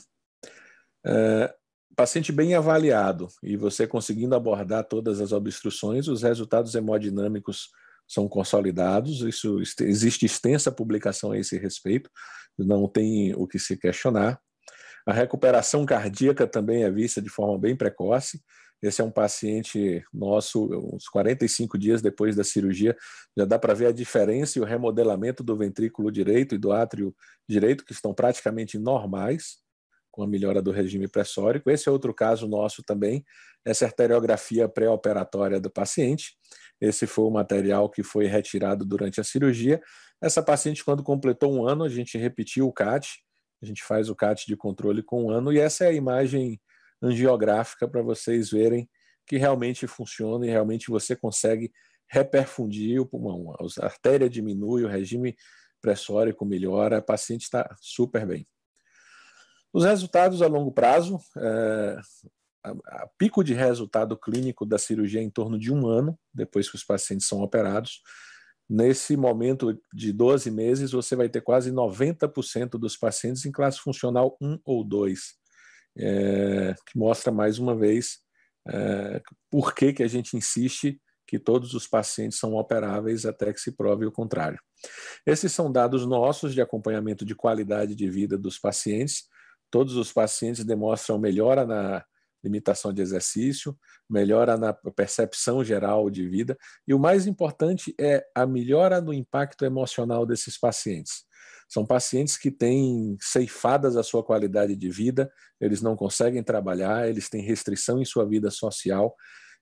Paciente bem avaliado e você conseguindo abordar todas as obstruções, os resultados hemodinâmicos são consolidados, existe extensa publicação a esse respeito, não tem o que se questionar. A recuperação cardíaca também é vista de forma bem precoce. Esse é um paciente nosso, uns 45 dias depois da cirurgia, já dá para ver a diferença e o remodelamento do ventrículo direito e do átrio direito, que estão praticamente normais, com a melhora do regime pressórico. Esse é outro caso nosso também, essa arteriografia pré-operatória do paciente. Esse foi o material que foi retirado durante a cirurgia. Essa paciente, quando completou 1 ano, a gente repetiu o CAT, a gente faz o CAT de controle com 1 ano, e essa é a imagem angiográfica para vocês verem que realmente funciona e realmente você consegue reperfundir o pulmão. A artéria diminui, o regime pressórico melhora, a paciente está super bem. Os resultados a longo prazo, a pico de resultado clínico da cirurgia é em torno de 1 ano, depois que os pacientes são operados. Nesse momento de 12 meses, você vai ter quase 90% dos pacientes em classe funcional 1 ou 2, que mostra mais uma vez por que a gente insiste que todos os pacientes são operáveis até que se prove o contrário. Esses são dados nossos de acompanhamento de qualidade de vida dos pacientes. Todos os pacientes demonstram melhora na limitação de exercício, melhora na percepção geral de vida, e o mais importante é a melhora no impacto emocional desses pacientes. São pacientes que têm ceifadas a sua qualidade de vida, eles não conseguem trabalhar, eles têm restrição em sua vida social,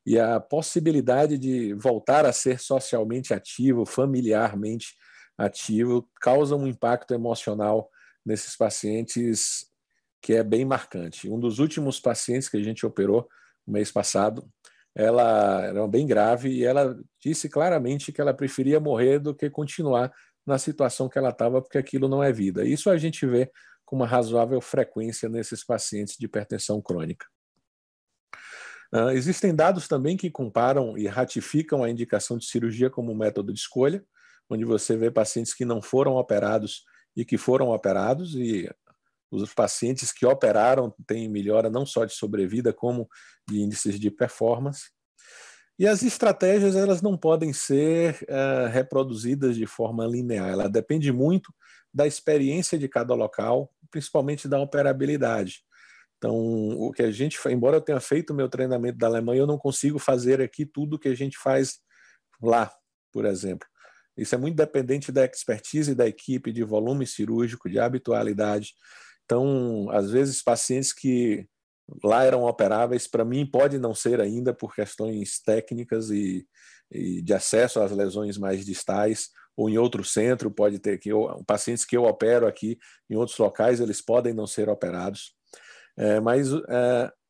e a possibilidade de voltar a ser socialmente ativo, familiarmente ativo, causa um impacto emocional nesses pacientes que é bem marcante. Um dos últimos pacientes que a gente operou no mês passado, ela era bem grave e ela disse claramente que ela preferia morrer do que continuar na situação que ela estava, porque aquilo não é vida. Isso a gente vê com uma razoável frequência nesses pacientes de hipertensão crônica. Existem dados também que comparam e ratificam a indicação de cirurgia como método de escolha, onde você vê pacientes que não foram operados e que foram operados, e os pacientes que operaram têm melhora não só de sobrevida, como de índices de performance. E as estratégias, elas não podem ser reproduzidas de forma linear. Ela depende muito da experiência de cada local, principalmente da operabilidade. Então, o que a gente, embora eu tenha feito o meu treinamento da Alemanha, eu não consigo fazer aqui tudo que a gente faz lá, por exemplo. Isso é muito dependente da expertise da equipe, de volume cirúrgico, de habitualidade. Então, às vezes, pacientes que lá eram operáveis, para mim, pode não ser ainda por questões técnicas e de acesso às lesões mais distais, ou em outro centro, pode ter pacientes que eu opero aqui em outros locais, eles podem não ser operados.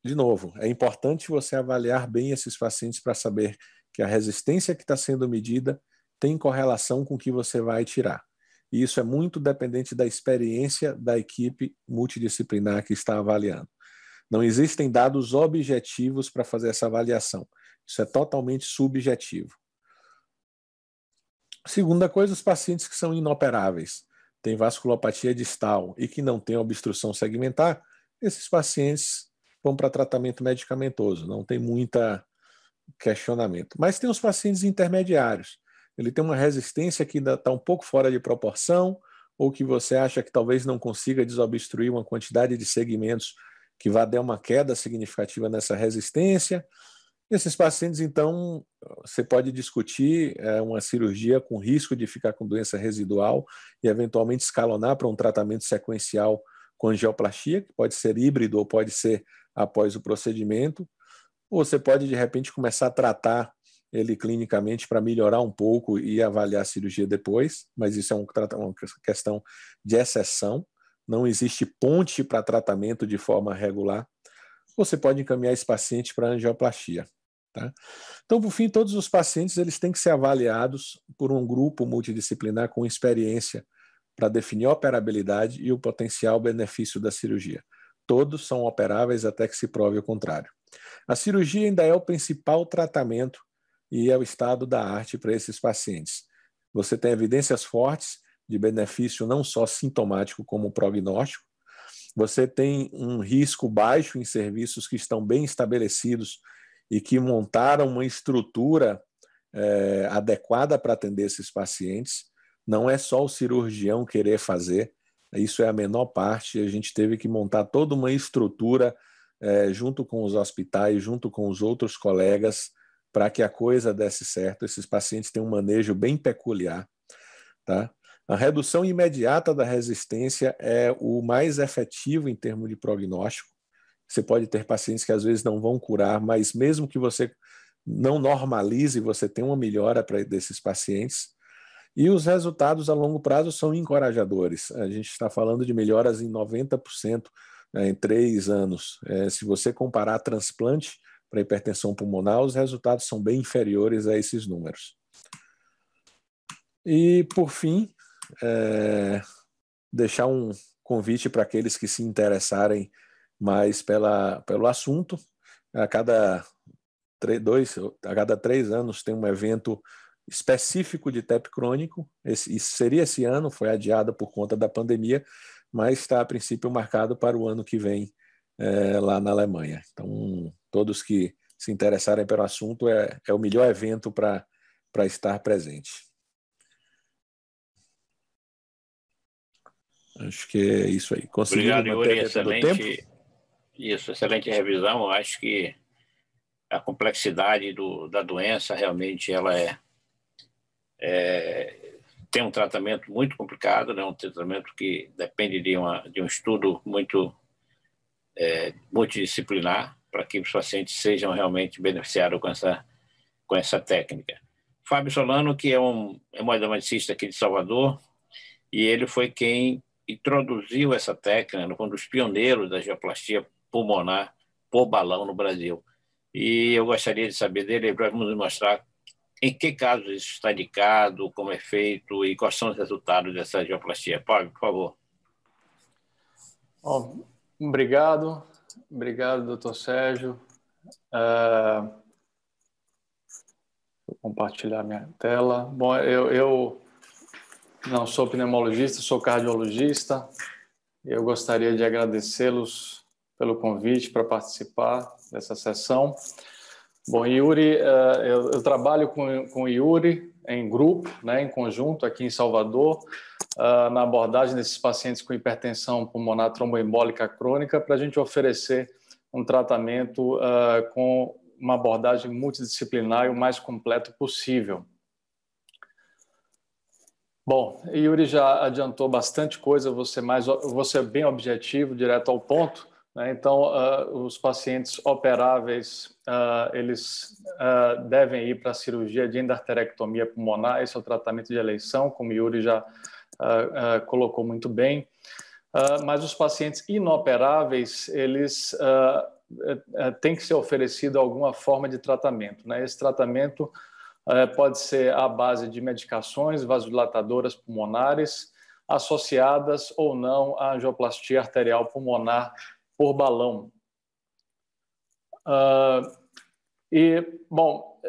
De novo, é importante você avaliar bem esses pacientes para saber que a resistência que está sendo medida tem correlação com o que você vai tirar. E isso é muito dependente da experiência da equipe multidisciplinar que está avaliando. Não existem dados objetivos para fazer essa avaliação. Isso é totalmente subjetivo. Segunda coisa, os pacientes que são inoperáveis, têm vasculopatia distal e que não têm obstrução segmentar, esses pacientes vão para tratamento medicamentoso, não tem muita questionamento. Mas tem os pacientes intermediários. Ele tem uma resistência que ainda está um pouco fora de proporção, ou que você acha que talvez não consiga desobstruir uma quantidade de segmentos que vá dar uma queda significativa nessa resistência. Esses pacientes, então, você pode discutir uma cirurgia com risco de ficar com doença residual e eventualmente escalonar para um tratamento sequencial com angioplastia, que pode ser híbrido ou pode ser após o procedimento, ou você pode, de repente, começar a tratar ele clinicamente para melhorar um pouco e avaliar a cirurgia depois, mas isso é uma questão de exceção. Não existe ponte para tratamento de forma regular. você pode encaminhar esse paciente para angioplastia. Tá? Então, por fim, todos os pacientes eles têm que ser avaliados por um grupo multidisciplinar com experiência para definir a operabilidade e o potencial benefício da cirurgia. Todos são operáveis até que se prove o contrário. A cirurgia ainda é o principal tratamento e é o estado da arte para esses pacientes. Você tem evidências fortes de benefício não só sintomático como prognóstico. Você tem um risco baixo em serviços que estão bem estabelecidos e que montaram uma estrutura adequada para atender esses pacientes. Não é só o cirurgião querer fazer, isso é a menor parte. A gente teve que montar toda uma estrutura junto com os hospitais, junto com os outros colegas, para que a coisa desse certo. Esses pacientes têm um manejo bem peculiar. Tá? A redução imediata da resistência é o mais efetivo em termos de prognóstico. Você pode ter pacientes que às vezes não vão curar, mas mesmo que você não normalize, você tem uma melhora desses pacientes. E os resultados a longo prazo são encorajadores. A gente está falando de melhoras em 90% em 3 anos. Se você comparar transplante para hipertensão pulmonar, os resultados são bem inferiores a esses números. E, por fim, deixar um convite para aqueles que se interessarem mais pelo assunto. A cada 3 anos tem um evento específico de TEP crônico. Isso seria esse ano, foi adiado por conta da pandemia, mas está a princípio marcado para o ano que vem lá na Alemanha. Então, todos que se interessarem pelo assunto, é o melhor evento para estar presente. Acho que é isso aí. Obrigado, Yuri. Excelente revisão. Eu acho que a complexidade da doença realmente ela tem um tratamento muito complicado, né? Um tratamento que depende de um estudo muito multidisciplinar para que os pacientes sejam realmente beneficiados com essa técnica. Fábio Solano, que é um hemodinamicista aqui de Salvador, e ele foi quem introduziu essa técnica, um dos pioneiros da angioplastia pulmonar por balão no Brasil. E eu gostaria de saber dele para nos mostrar em que casos isso está indicado, como é feito e quais são os resultados dessa angioplastia. Fábio, por favor. Obrigado, doutor Sérgio. Vou compartilhar minha tela. Bom, eu não sou pneumologista, sou cardiologista. Eu gostaria de agradecê-los pelo convite para participar dessa sessão. Bom, Yuri, eu trabalho com o Yuri em grupo, né, em conjunto aqui em Salvador, na abordagem desses pacientes com hipertensão pulmonar tromboembólica crônica, para a gente oferecer um tratamento com uma abordagem multidisciplinar e o mais completo possível. Bom, Yuri já adiantou bastante coisa, vou ser bem objetivo, direto ao ponto, né? Então, os pacientes operáveis, eles devem ir para a cirurgia de endarterectomia pulmonar, esse é o tratamento de eleição, como Yuri já colocou muito bem. Mas os pacientes inoperáveis, eles têm que ser oferecido alguma forma de tratamento, né? Esse tratamento pode ser à base de medicações vasodilatadoras pulmonares associadas ou não à angioplastia arterial pulmonar por balão. Bom,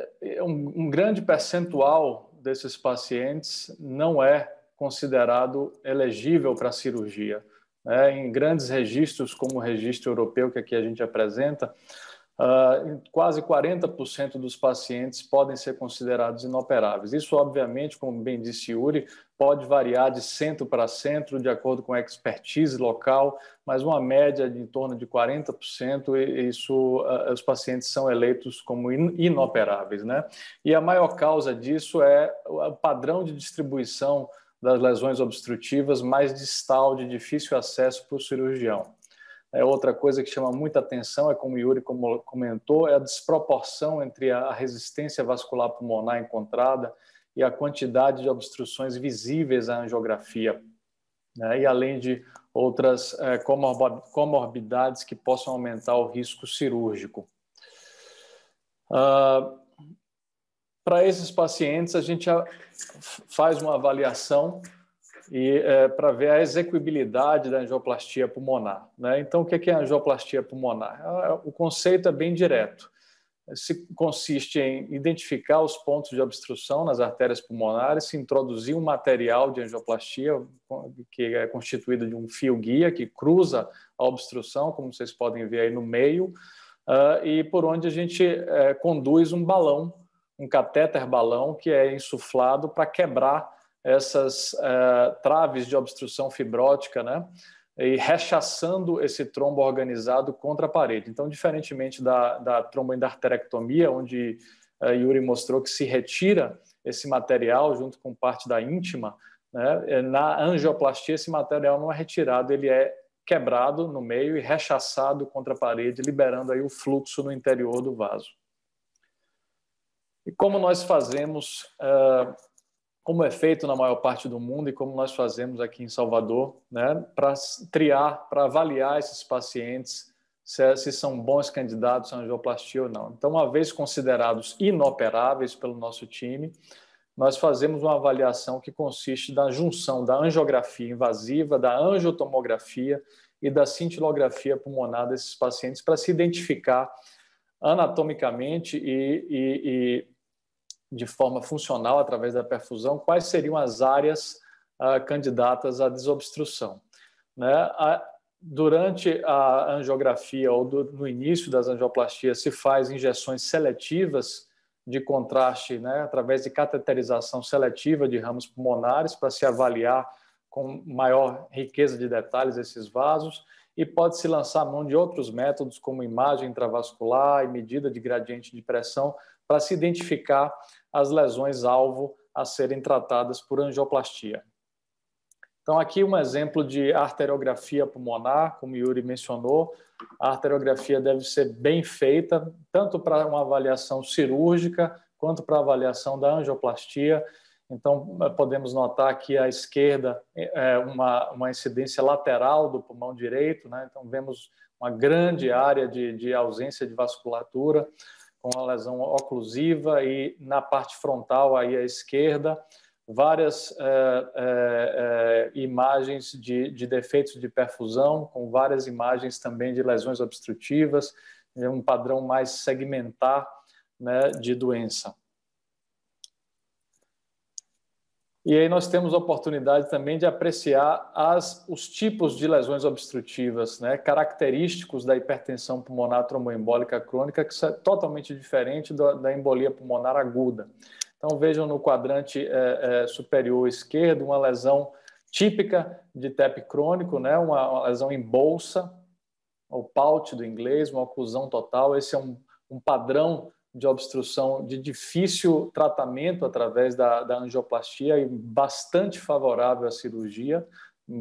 um grande percentual desses pacientes não é considerado elegível para cirurgia. Em grandes registros, como o registro europeu que aqui a gente apresenta, quase 40% dos pacientes podem ser considerados inoperáveis. Isso, obviamente, como bem disse Yuri, pode variar de centro para centro, de acordo com a expertise local, mas uma média de em torno de 40%, os pacientes são eleitos como inoperáveis, né? E a maior causa disso é o padrão de distribuição das lesões obstrutivas mais distal, de difícil acesso para o cirurgião. Outra coisa que chama muita atenção, como o Yuri comentou, é a desproporção entre a resistência vascular pulmonar encontrada e a quantidade de obstruções visíveis à angiografia, né? E além de outras comorbidades que possam aumentar o risco cirúrgico. Para esses pacientes, a gente faz uma avaliação para ver a execuibilidade da angioplastia pulmonar, né? Então, o que é a angioplastia pulmonar? O conceito é bem direto. Consiste em identificar os pontos de obstrução nas artérias pulmonares, se introduzir um material de angioplastia que é constituído de um fio guia que cruza a obstrução, como vocês podem ver aí no meio, e por onde a gente conduz um balão, um catéter balão que é insuflado para quebrar essas traves de obstrução fibrótica, né? E rechaçando esse trombo organizado contra a parede. Então, diferentemente da tromboendarterectomia, onde Yuri mostrou que se retira esse material junto com parte da íntima, né? Na angioplastia esse material não é retirado, ele é quebrado no meio e rechaçado contra a parede, liberando aí o fluxo no interior do vaso. E como nós fazemos, como é feito na maior parte do mundo e como nós fazemos aqui em Salvador, né, para triar, para avaliar esses pacientes se são bons candidatos à angioplastia ou não. Então, uma vez considerados inoperáveis pelo nosso time, nós fazemos uma avaliação que consiste da junção da angiografia invasiva, da angiotomografia e da cintilografia pulmonar desses pacientes para se identificar anatomicamente e de forma funcional, através da perfusão, quais seriam as áreas candidatas à desobstrução. Né? Durante a angiografia ou no início das angioplastias se faz injeções seletivas de contraste, né, através de cateterização seletiva de ramos pulmonares para se avaliar com maior riqueza de detalhes esses vasos, e pode-se lançar mão de outros métodos como imagem intravascular e medida de gradiente de pressão para se identificar as lesões-alvo a serem tratadas por angioplastia. Então, aqui um exemplo de arteriografia pulmonar, como Yuri mencionou. A arteriografia deve ser bem feita, tanto para uma avaliação cirúrgica, quanto para a avaliação da angioplastia. Então, podemos notar aqui à esquerda uma incidência lateral do pulmão direito, né? Então, vemos uma grande área de ausência de vasculatura, com a lesão oclusiva, e na parte frontal, aí à esquerda, várias imagens de defeitos de perfusão, com várias imagens também de lesões obstrutivas, um padrão mais segmentar, né, de doença. E aí nós temos a oportunidade também de apreciar os tipos de lesões obstrutivas, né, característicos da hipertensão pulmonar tromboembólica crônica, que é totalmente diferente da embolia pulmonar aguda. Então vejam no quadrante superior esquerdo uma lesão típica de TEP crônico, né, uma lesão em bolsa, o PAUT do inglês, uma oclusão total. Esse é um padrão de obstrução de difícil tratamento através da angioplastia e bastante favorável à cirurgia,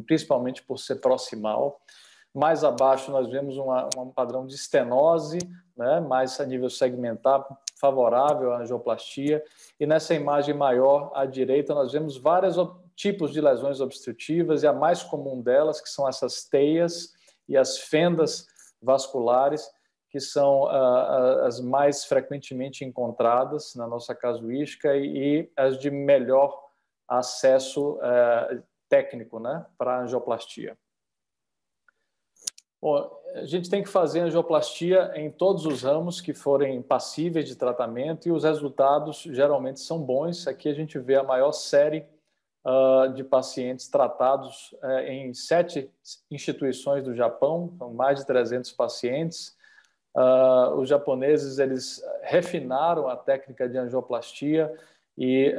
principalmente por ser proximal. Mais abaixo nós vemos um padrão de estenose, né, mais a nível segmentar, favorável à angioplastia. E nessa imagem maior à direita nós vemos vários tipos de lesões obstrutivas, e a mais comum delas, que são essas teias e as fendas vasculares, que são as mais frequentemente encontradas na nossa casuística e as de melhor acesso técnico, né, para a angioplastia. Bom, a gente tem que fazer angioplastia em todos os ramos que forem passíveis de tratamento, e os resultados geralmente são bons. Aqui a gente vê a maior série de pacientes tratados em 7 instituições do Japão, são mais de 300 pacientes. Os japoneses, eles refinaram a técnica de angioplastia e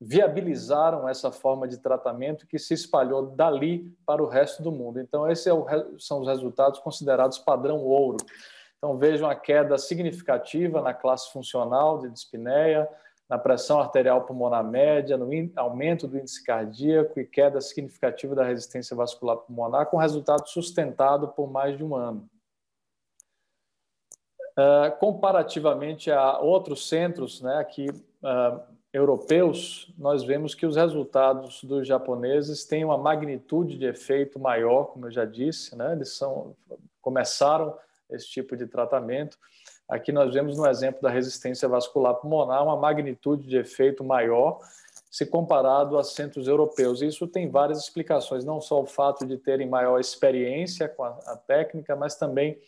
viabilizaram essa forma de tratamento, que se espalhou dali para o resto do mundo. Então, esses são os resultados considerados padrão ouro. Então, vejam a queda significativa na classe funcional de dispneia, na pressão arterial pulmonar média, no aumento do índice cardíaco e queda significativa da resistência vascular pulmonar, com resultado sustentado por mais de um ano. Comparativamente a outros centros, né, aqui europeus, nós vemos que os resultados dos japoneses têm uma magnitude de efeito maior, como eu já disse, né? Eles começaram esse tipo de tratamento. Aqui nós vemos no exemplo da resistência vascular pulmonar uma magnitude de efeito maior se comparado a centros europeus. Isso tem várias explicações, não só o fato de terem maior experiência com a técnica, mas também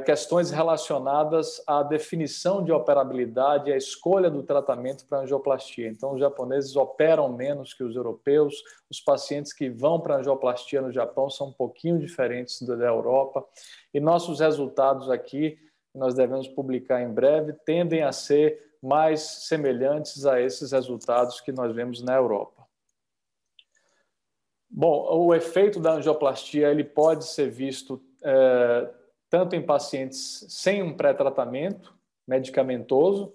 questões relacionadas à definição de operabilidade e à escolha do tratamento para angioplastia. Então, os japoneses operam menos que os europeus, os pacientes que vão para angioplastia no Japão são um pouquinho diferentes da Europa, e nossos resultados aqui, que nós devemos publicar em breve, tendem a ser mais semelhantes a esses resultados que nós vemos na Europa. Bom, o efeito da angioplastia ele pode ser visto tanto em pacientes sem um pré-tratamento medicamentoso,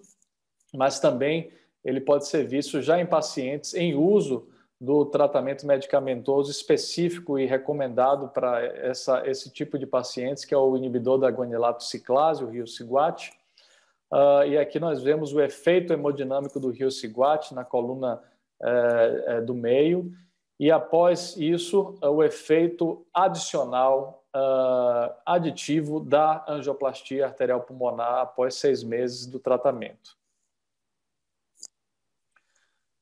mas também ele pode ser visto já em pacientes em uso do tratamento medicamentoso específico e recomendado para esse tipo de pacientes, que é o inibidor da guanilato ciclase, o Riociguat. E aqui nós vemos o efeito hemodinâmico do Riociguat na coluna do meio, e após isso, o efeito adicional aditivo da angioplastia arterial pulmonar após 6 meses do tratamento.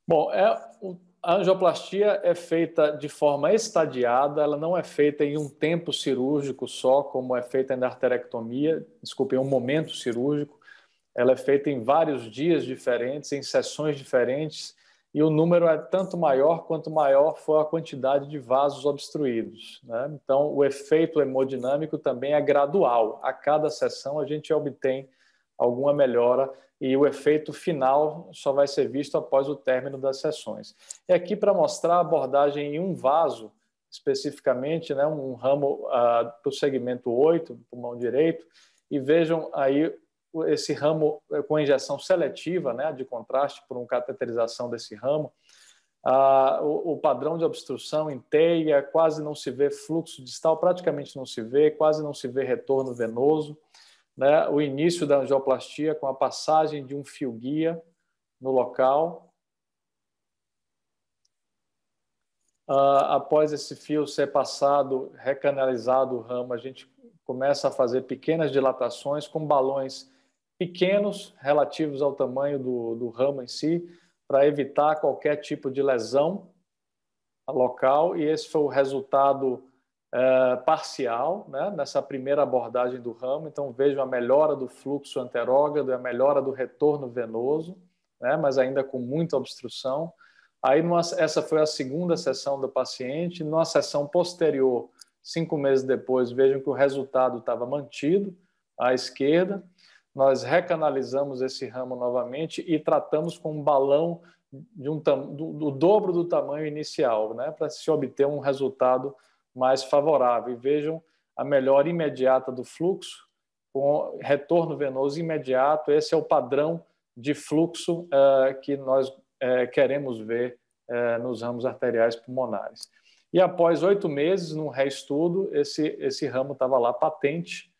Bom, a angioplastia é feita de forma estadiada, ela não é feita em um tempo cirúrgico só, como é feita na arterectomia, em um momento cirúrgico. Ela é feita em vários dias diferentes, em sessões diferentes, e o número é tanto maior quanto maior for a quantidade de vasos obstruídos, né? Então, o efeito hemodinâmico também é gradual. A cada sessão, a gente obtém alguma melhora e o efeito final só vai ser visto após o término das sessões. É aqui para mostrar a abordagem em um vaso, especificamente, né, um ramo para o segmento 8, do pulmão direito, e vejam aí esse ramo com injeção seletiva, né, de contraste por uma cateterização desse ramo. O padrão de obstrução em teia, quase não se vê fluxo distal, praticamente não se vê, quase não se vê retorno venoso, né? O início da angioplastia com a passagem de um fio-guia no local. Após esse fio ser passado, recanalizado o ramo, a gente começa a fazer pequenas dilatações com balões pequenos, relativos ao tamanho do ramo em si, para evitar qualquer tipo de lesão local, e esse foi o resultado parcial, né, nessa primeira abordagem do ramo. Então, vejam a melhora do fluxo anterógrado, a melhora do retorno venoso, né, mas ainda com muita obstrução. Aí, essa foi a segunda sessão do paciente. Numa sessão posterior, 5 meses depois, vejam que o resultado estava mantido à esquerda. Nós recanalizamos esse ramo novamente e tratamos com um balão do dobro do tamanho inicial, né, para se obter um resultado mais favorável. E vejam a melhora imediata do fluxo, com retorno venoso imediato. Esse é o padrão de fluxo que nós queremos ver nos ramos arteriais pulmonares. E após 8 meses, num reestudo, esse ramo estava lá patente,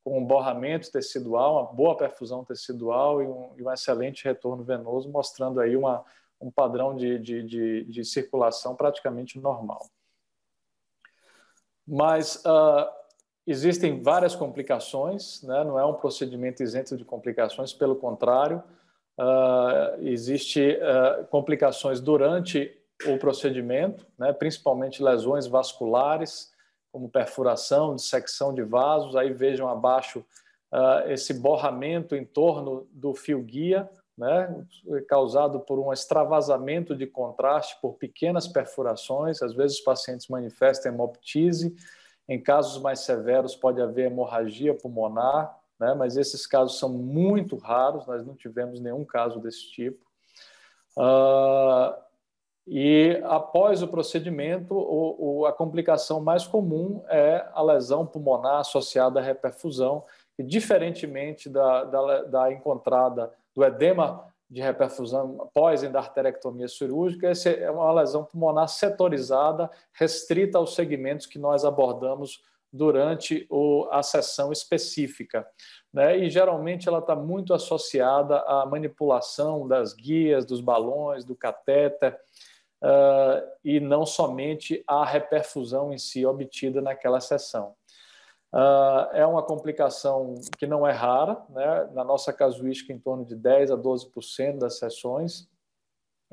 com um borramento tecidual, uma boa perfusão tecidual e um excelente retorno venoso, mostrando aí um padrão de circulação praticamente normal. Mas existem várias complicações, né? Não é um procedimento isento de complicações, pelo contrário, existem complicações durante o procedimento, né? Principalmente lesões vasculares, como perfuração, dissecção de vasos. Aí vejam abaixo esse borramento em torno do fio-guia, né, causado por um extravasamento de contraste por pequenas perfurações. Às vezes os pacientes manifestam hemoptise, em casos mais severos pode haver hemorragia pulmonar, né, mas esses casos são muito raros, nós não tivemos nenhum caso desse tipo. E após o procedimento, a complicação mais comum é a lesão pulmonar associada à reperfusão, que, diferentemente da encontrada do edema de reperfusão pós-endarterectomia cirúrgica, essa é uma lesão pulmonar setorizada, restrita aos segmentos que nós abordamos durante a sessão específica, né? E geralmente ela está muito associada à manipulação das guias, dos balões, do catéter, e não somente à reperfusão em si obtida naquela sessão. É uma complicação que não é rara, né? Na nossa casuística, em torno de 10 a 12% das sessões,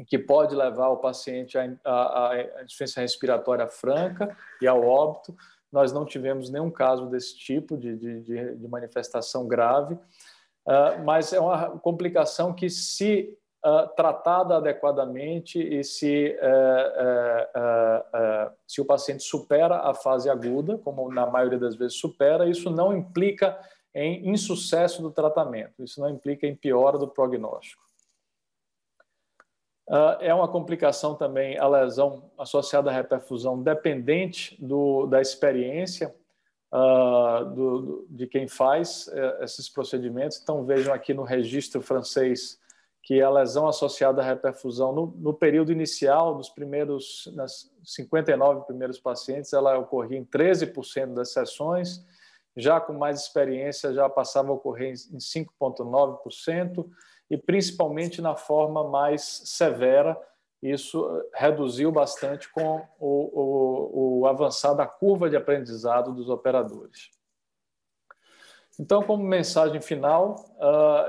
que pode levar o paciente à insuficiência respiratória franca e ao óbito. Nós não tivemos nenhum caso desse tipo de manifestação grave, mas é uma complicação que, se tratada adequadamente e se o paciente supera a fase aguda, como na maioria das vezes supera, isso não implica em insucesso do tratamento, isso não implica em piora do prognóstico. É uma complicação também a lesão associada à reperfusão dependente da experiência de quem faz esses procedimentos. Então, vejam aqui no registro francês que a lesão associada à reperfusão no período inicial, nas 59 primeiros pacientes, ela ocorria em 13% das sessões, já com mais experiência já passava a ocorrer em 5,9%, e principalmente na forma mais severa, isso reduziu bastante com o avançar da curva de aprendizado dos operadores. Então, como mensagem final,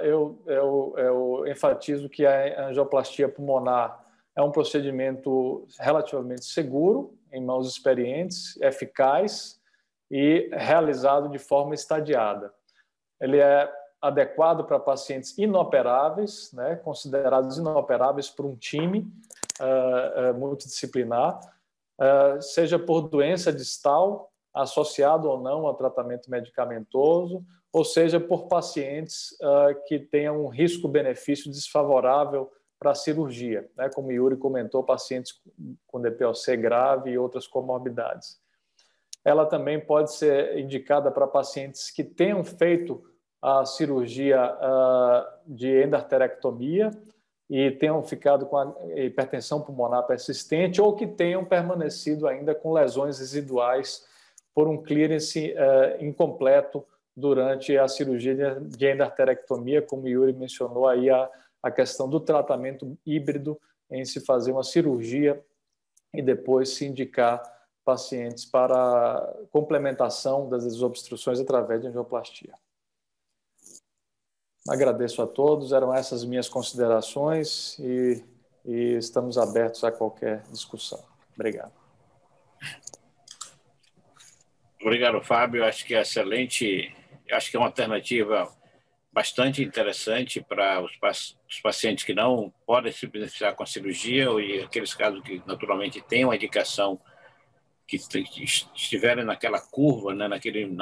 eu enfatizo que a angioplastia pulmonar é um procedimento relativamente seguro, em mãos experientes, eficaz e realizado de forma estadiada. Ele é adequado para pacientes inoperáveis, né, considerados inoperáveis por um time multidisciplinar, seja por doença distal, associado ou não ao tratamento medicamentoso, ou seja, por pacientes que tenham um risco-benefício desfavorável para a cirurgia, né, como o Yuri comentou, pacientes com DPOC grave e outras comorbidades. Ela também pode ser indicada para pacientes que tenham feito a cirurgia de endarterectomia e tenham ficado com a hipertensão pulmonar persistente, ou que tenham permanecido ainda com lesões residuais por um clearance incompleto durante a cirurgia de endarterectomia, como o Yuri mencionou aí a questão do tratamento híbrido, em se fazer uma cirurgia e depois se indicar pacientes para complementação das desobstruções através de angioplastia. Agradeço a todos, eram essas minhas considerações e estamos abertos a qualquer discussão. Obrigado. Obrigado, Fábio. Acho que é excelente, acho que é uma alternativa bastante interessante para os pacientes que não podem se beneficiar com a cirurgia e aqueles casos que naturalmente têm uma indicação, que estiverem naquela curva, né, naquele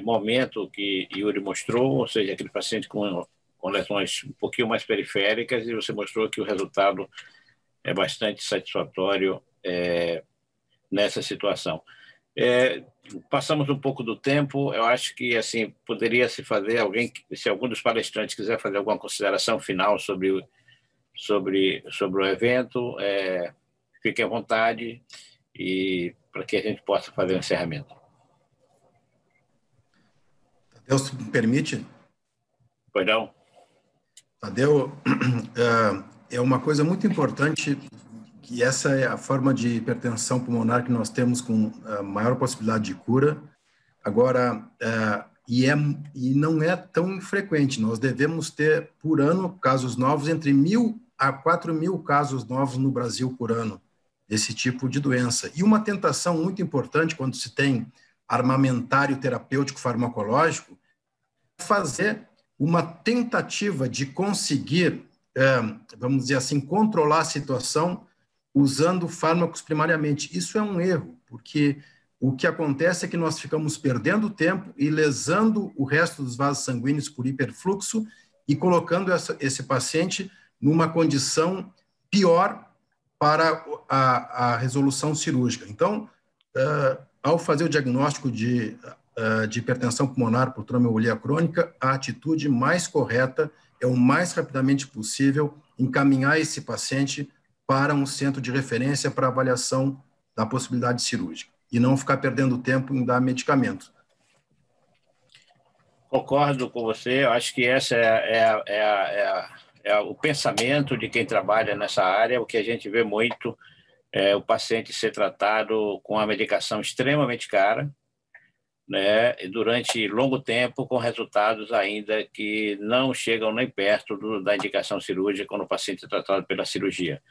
momento que Yuri mostrou, ou seja, aquele paciente com lesões um pouquinho mais periféricas, e você mostrou que o resultado é bastante satisfatório nessa situação. Passamos um pouco do tempo, eu acho que assim poderia se fazer, se algum dos palestrantes quiser fazer alguma consideração final sobre o evento, fique à vontade, e para que a gente possa fazer o encerramento. Tadeu, se me permite? Pois não. Tadeu, é uma coisa muito importante, que essa é a forma de hipertensão pulmonar que nós temos com a maior possibilidade de cura. Agora, e não é tão infrequente, nós devemos ter por ano casos novos, entre 1.000 a 4.000 casos novos no Brasil por ano, desse tipo de doença. E uma tentação muito importante quando se tem armamentário terapêutico farmacológico, fazer uma tentativa de conseguir, vamos dizer assim, controlar a situação usando fármacos primariamente. Isso é um erro, porque o que acontece é que nós ficamos perdendo tempo e lesando o resto dos vasos sanguíneos por hiperfluxo e colocando esse paciente numa condição pior para a resolução cirúrgica. Então, ao fazer o diagnóstico de hipertensão pulmonar por tromboembolia crônica, a atitude mais correta é o mais rapidamente possível encaminhar esse paciente para um centro de referência para avaliação da possibilidade cirúrgica. e não ficar perdendo tempo em dar medicamento. Concordo com você, eu acho que essa é o pensamento de quem trabalha nessa área. O que a gente vê muito é o paciente ser tratado com uma medicação extremamente cara, né, durante longo tempo, com resultados ainda que não chegam nem perto da indicação cirúrgica quando o paciente é tratado pela cirurgia.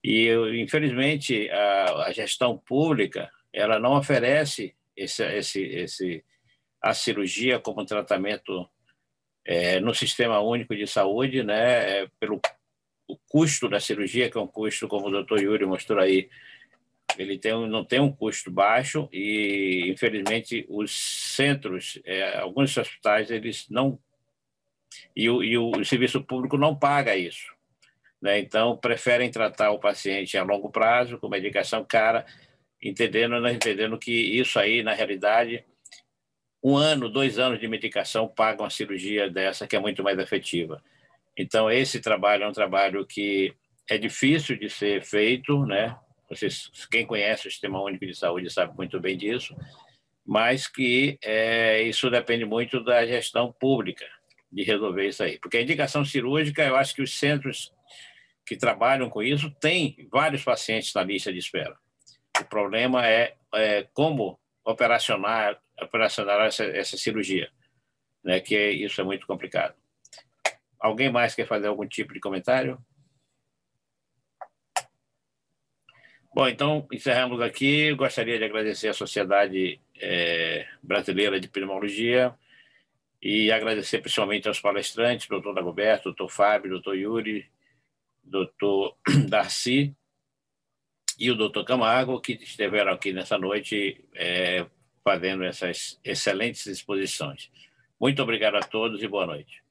E, infelizmente, a gestão pública ela não oferece a cirurgia como tratamento no Sistema Único de Saúde, né, pelo o custo da cirurgia, que é um custo, como o doutor Yuri mostrou aí, ele não tem um custo baixo e, infelizmente, os centros, alguns hospitais, eles não... E o serviço público não paga isso, né? Então, preferem tratar o paciente a longo prazo, com medicação cara, entendendo que isso aí, na realidade, 1 ano, 2 anos de medicação pagam a cirurgia dessa, que é muito mais efetiva. Então, esse trabalho é um trabalho que é difícil de ser feito, né? Quem conhece o Sistema Único de Saúde sabe muito bem disso, mas que isso depende muito da gestão pública de resolver isso aí. Porque a indicação cirúrgica, eu acho que os centros que trabalham com isso têm vários pacientes na lista de espera. O problema é como operacionar essa cirurgia, né? Que isso é muito complicado. Alguém mais quer fazer algum tipo de comentário? Bom, então, encerramos aqui. Eu gostaria de agradecer à Sociedade Brasileira de Pneumologia e agradecer principalmente aos palestrantes, doutor Dagoberto, doutor Fábio, doutor Yuri, doutor Darcy e o doutor Camargo, que estiveram aqui nessa noite fazendo essas excelentes exposições. Muito obrigado a todos e boa noite.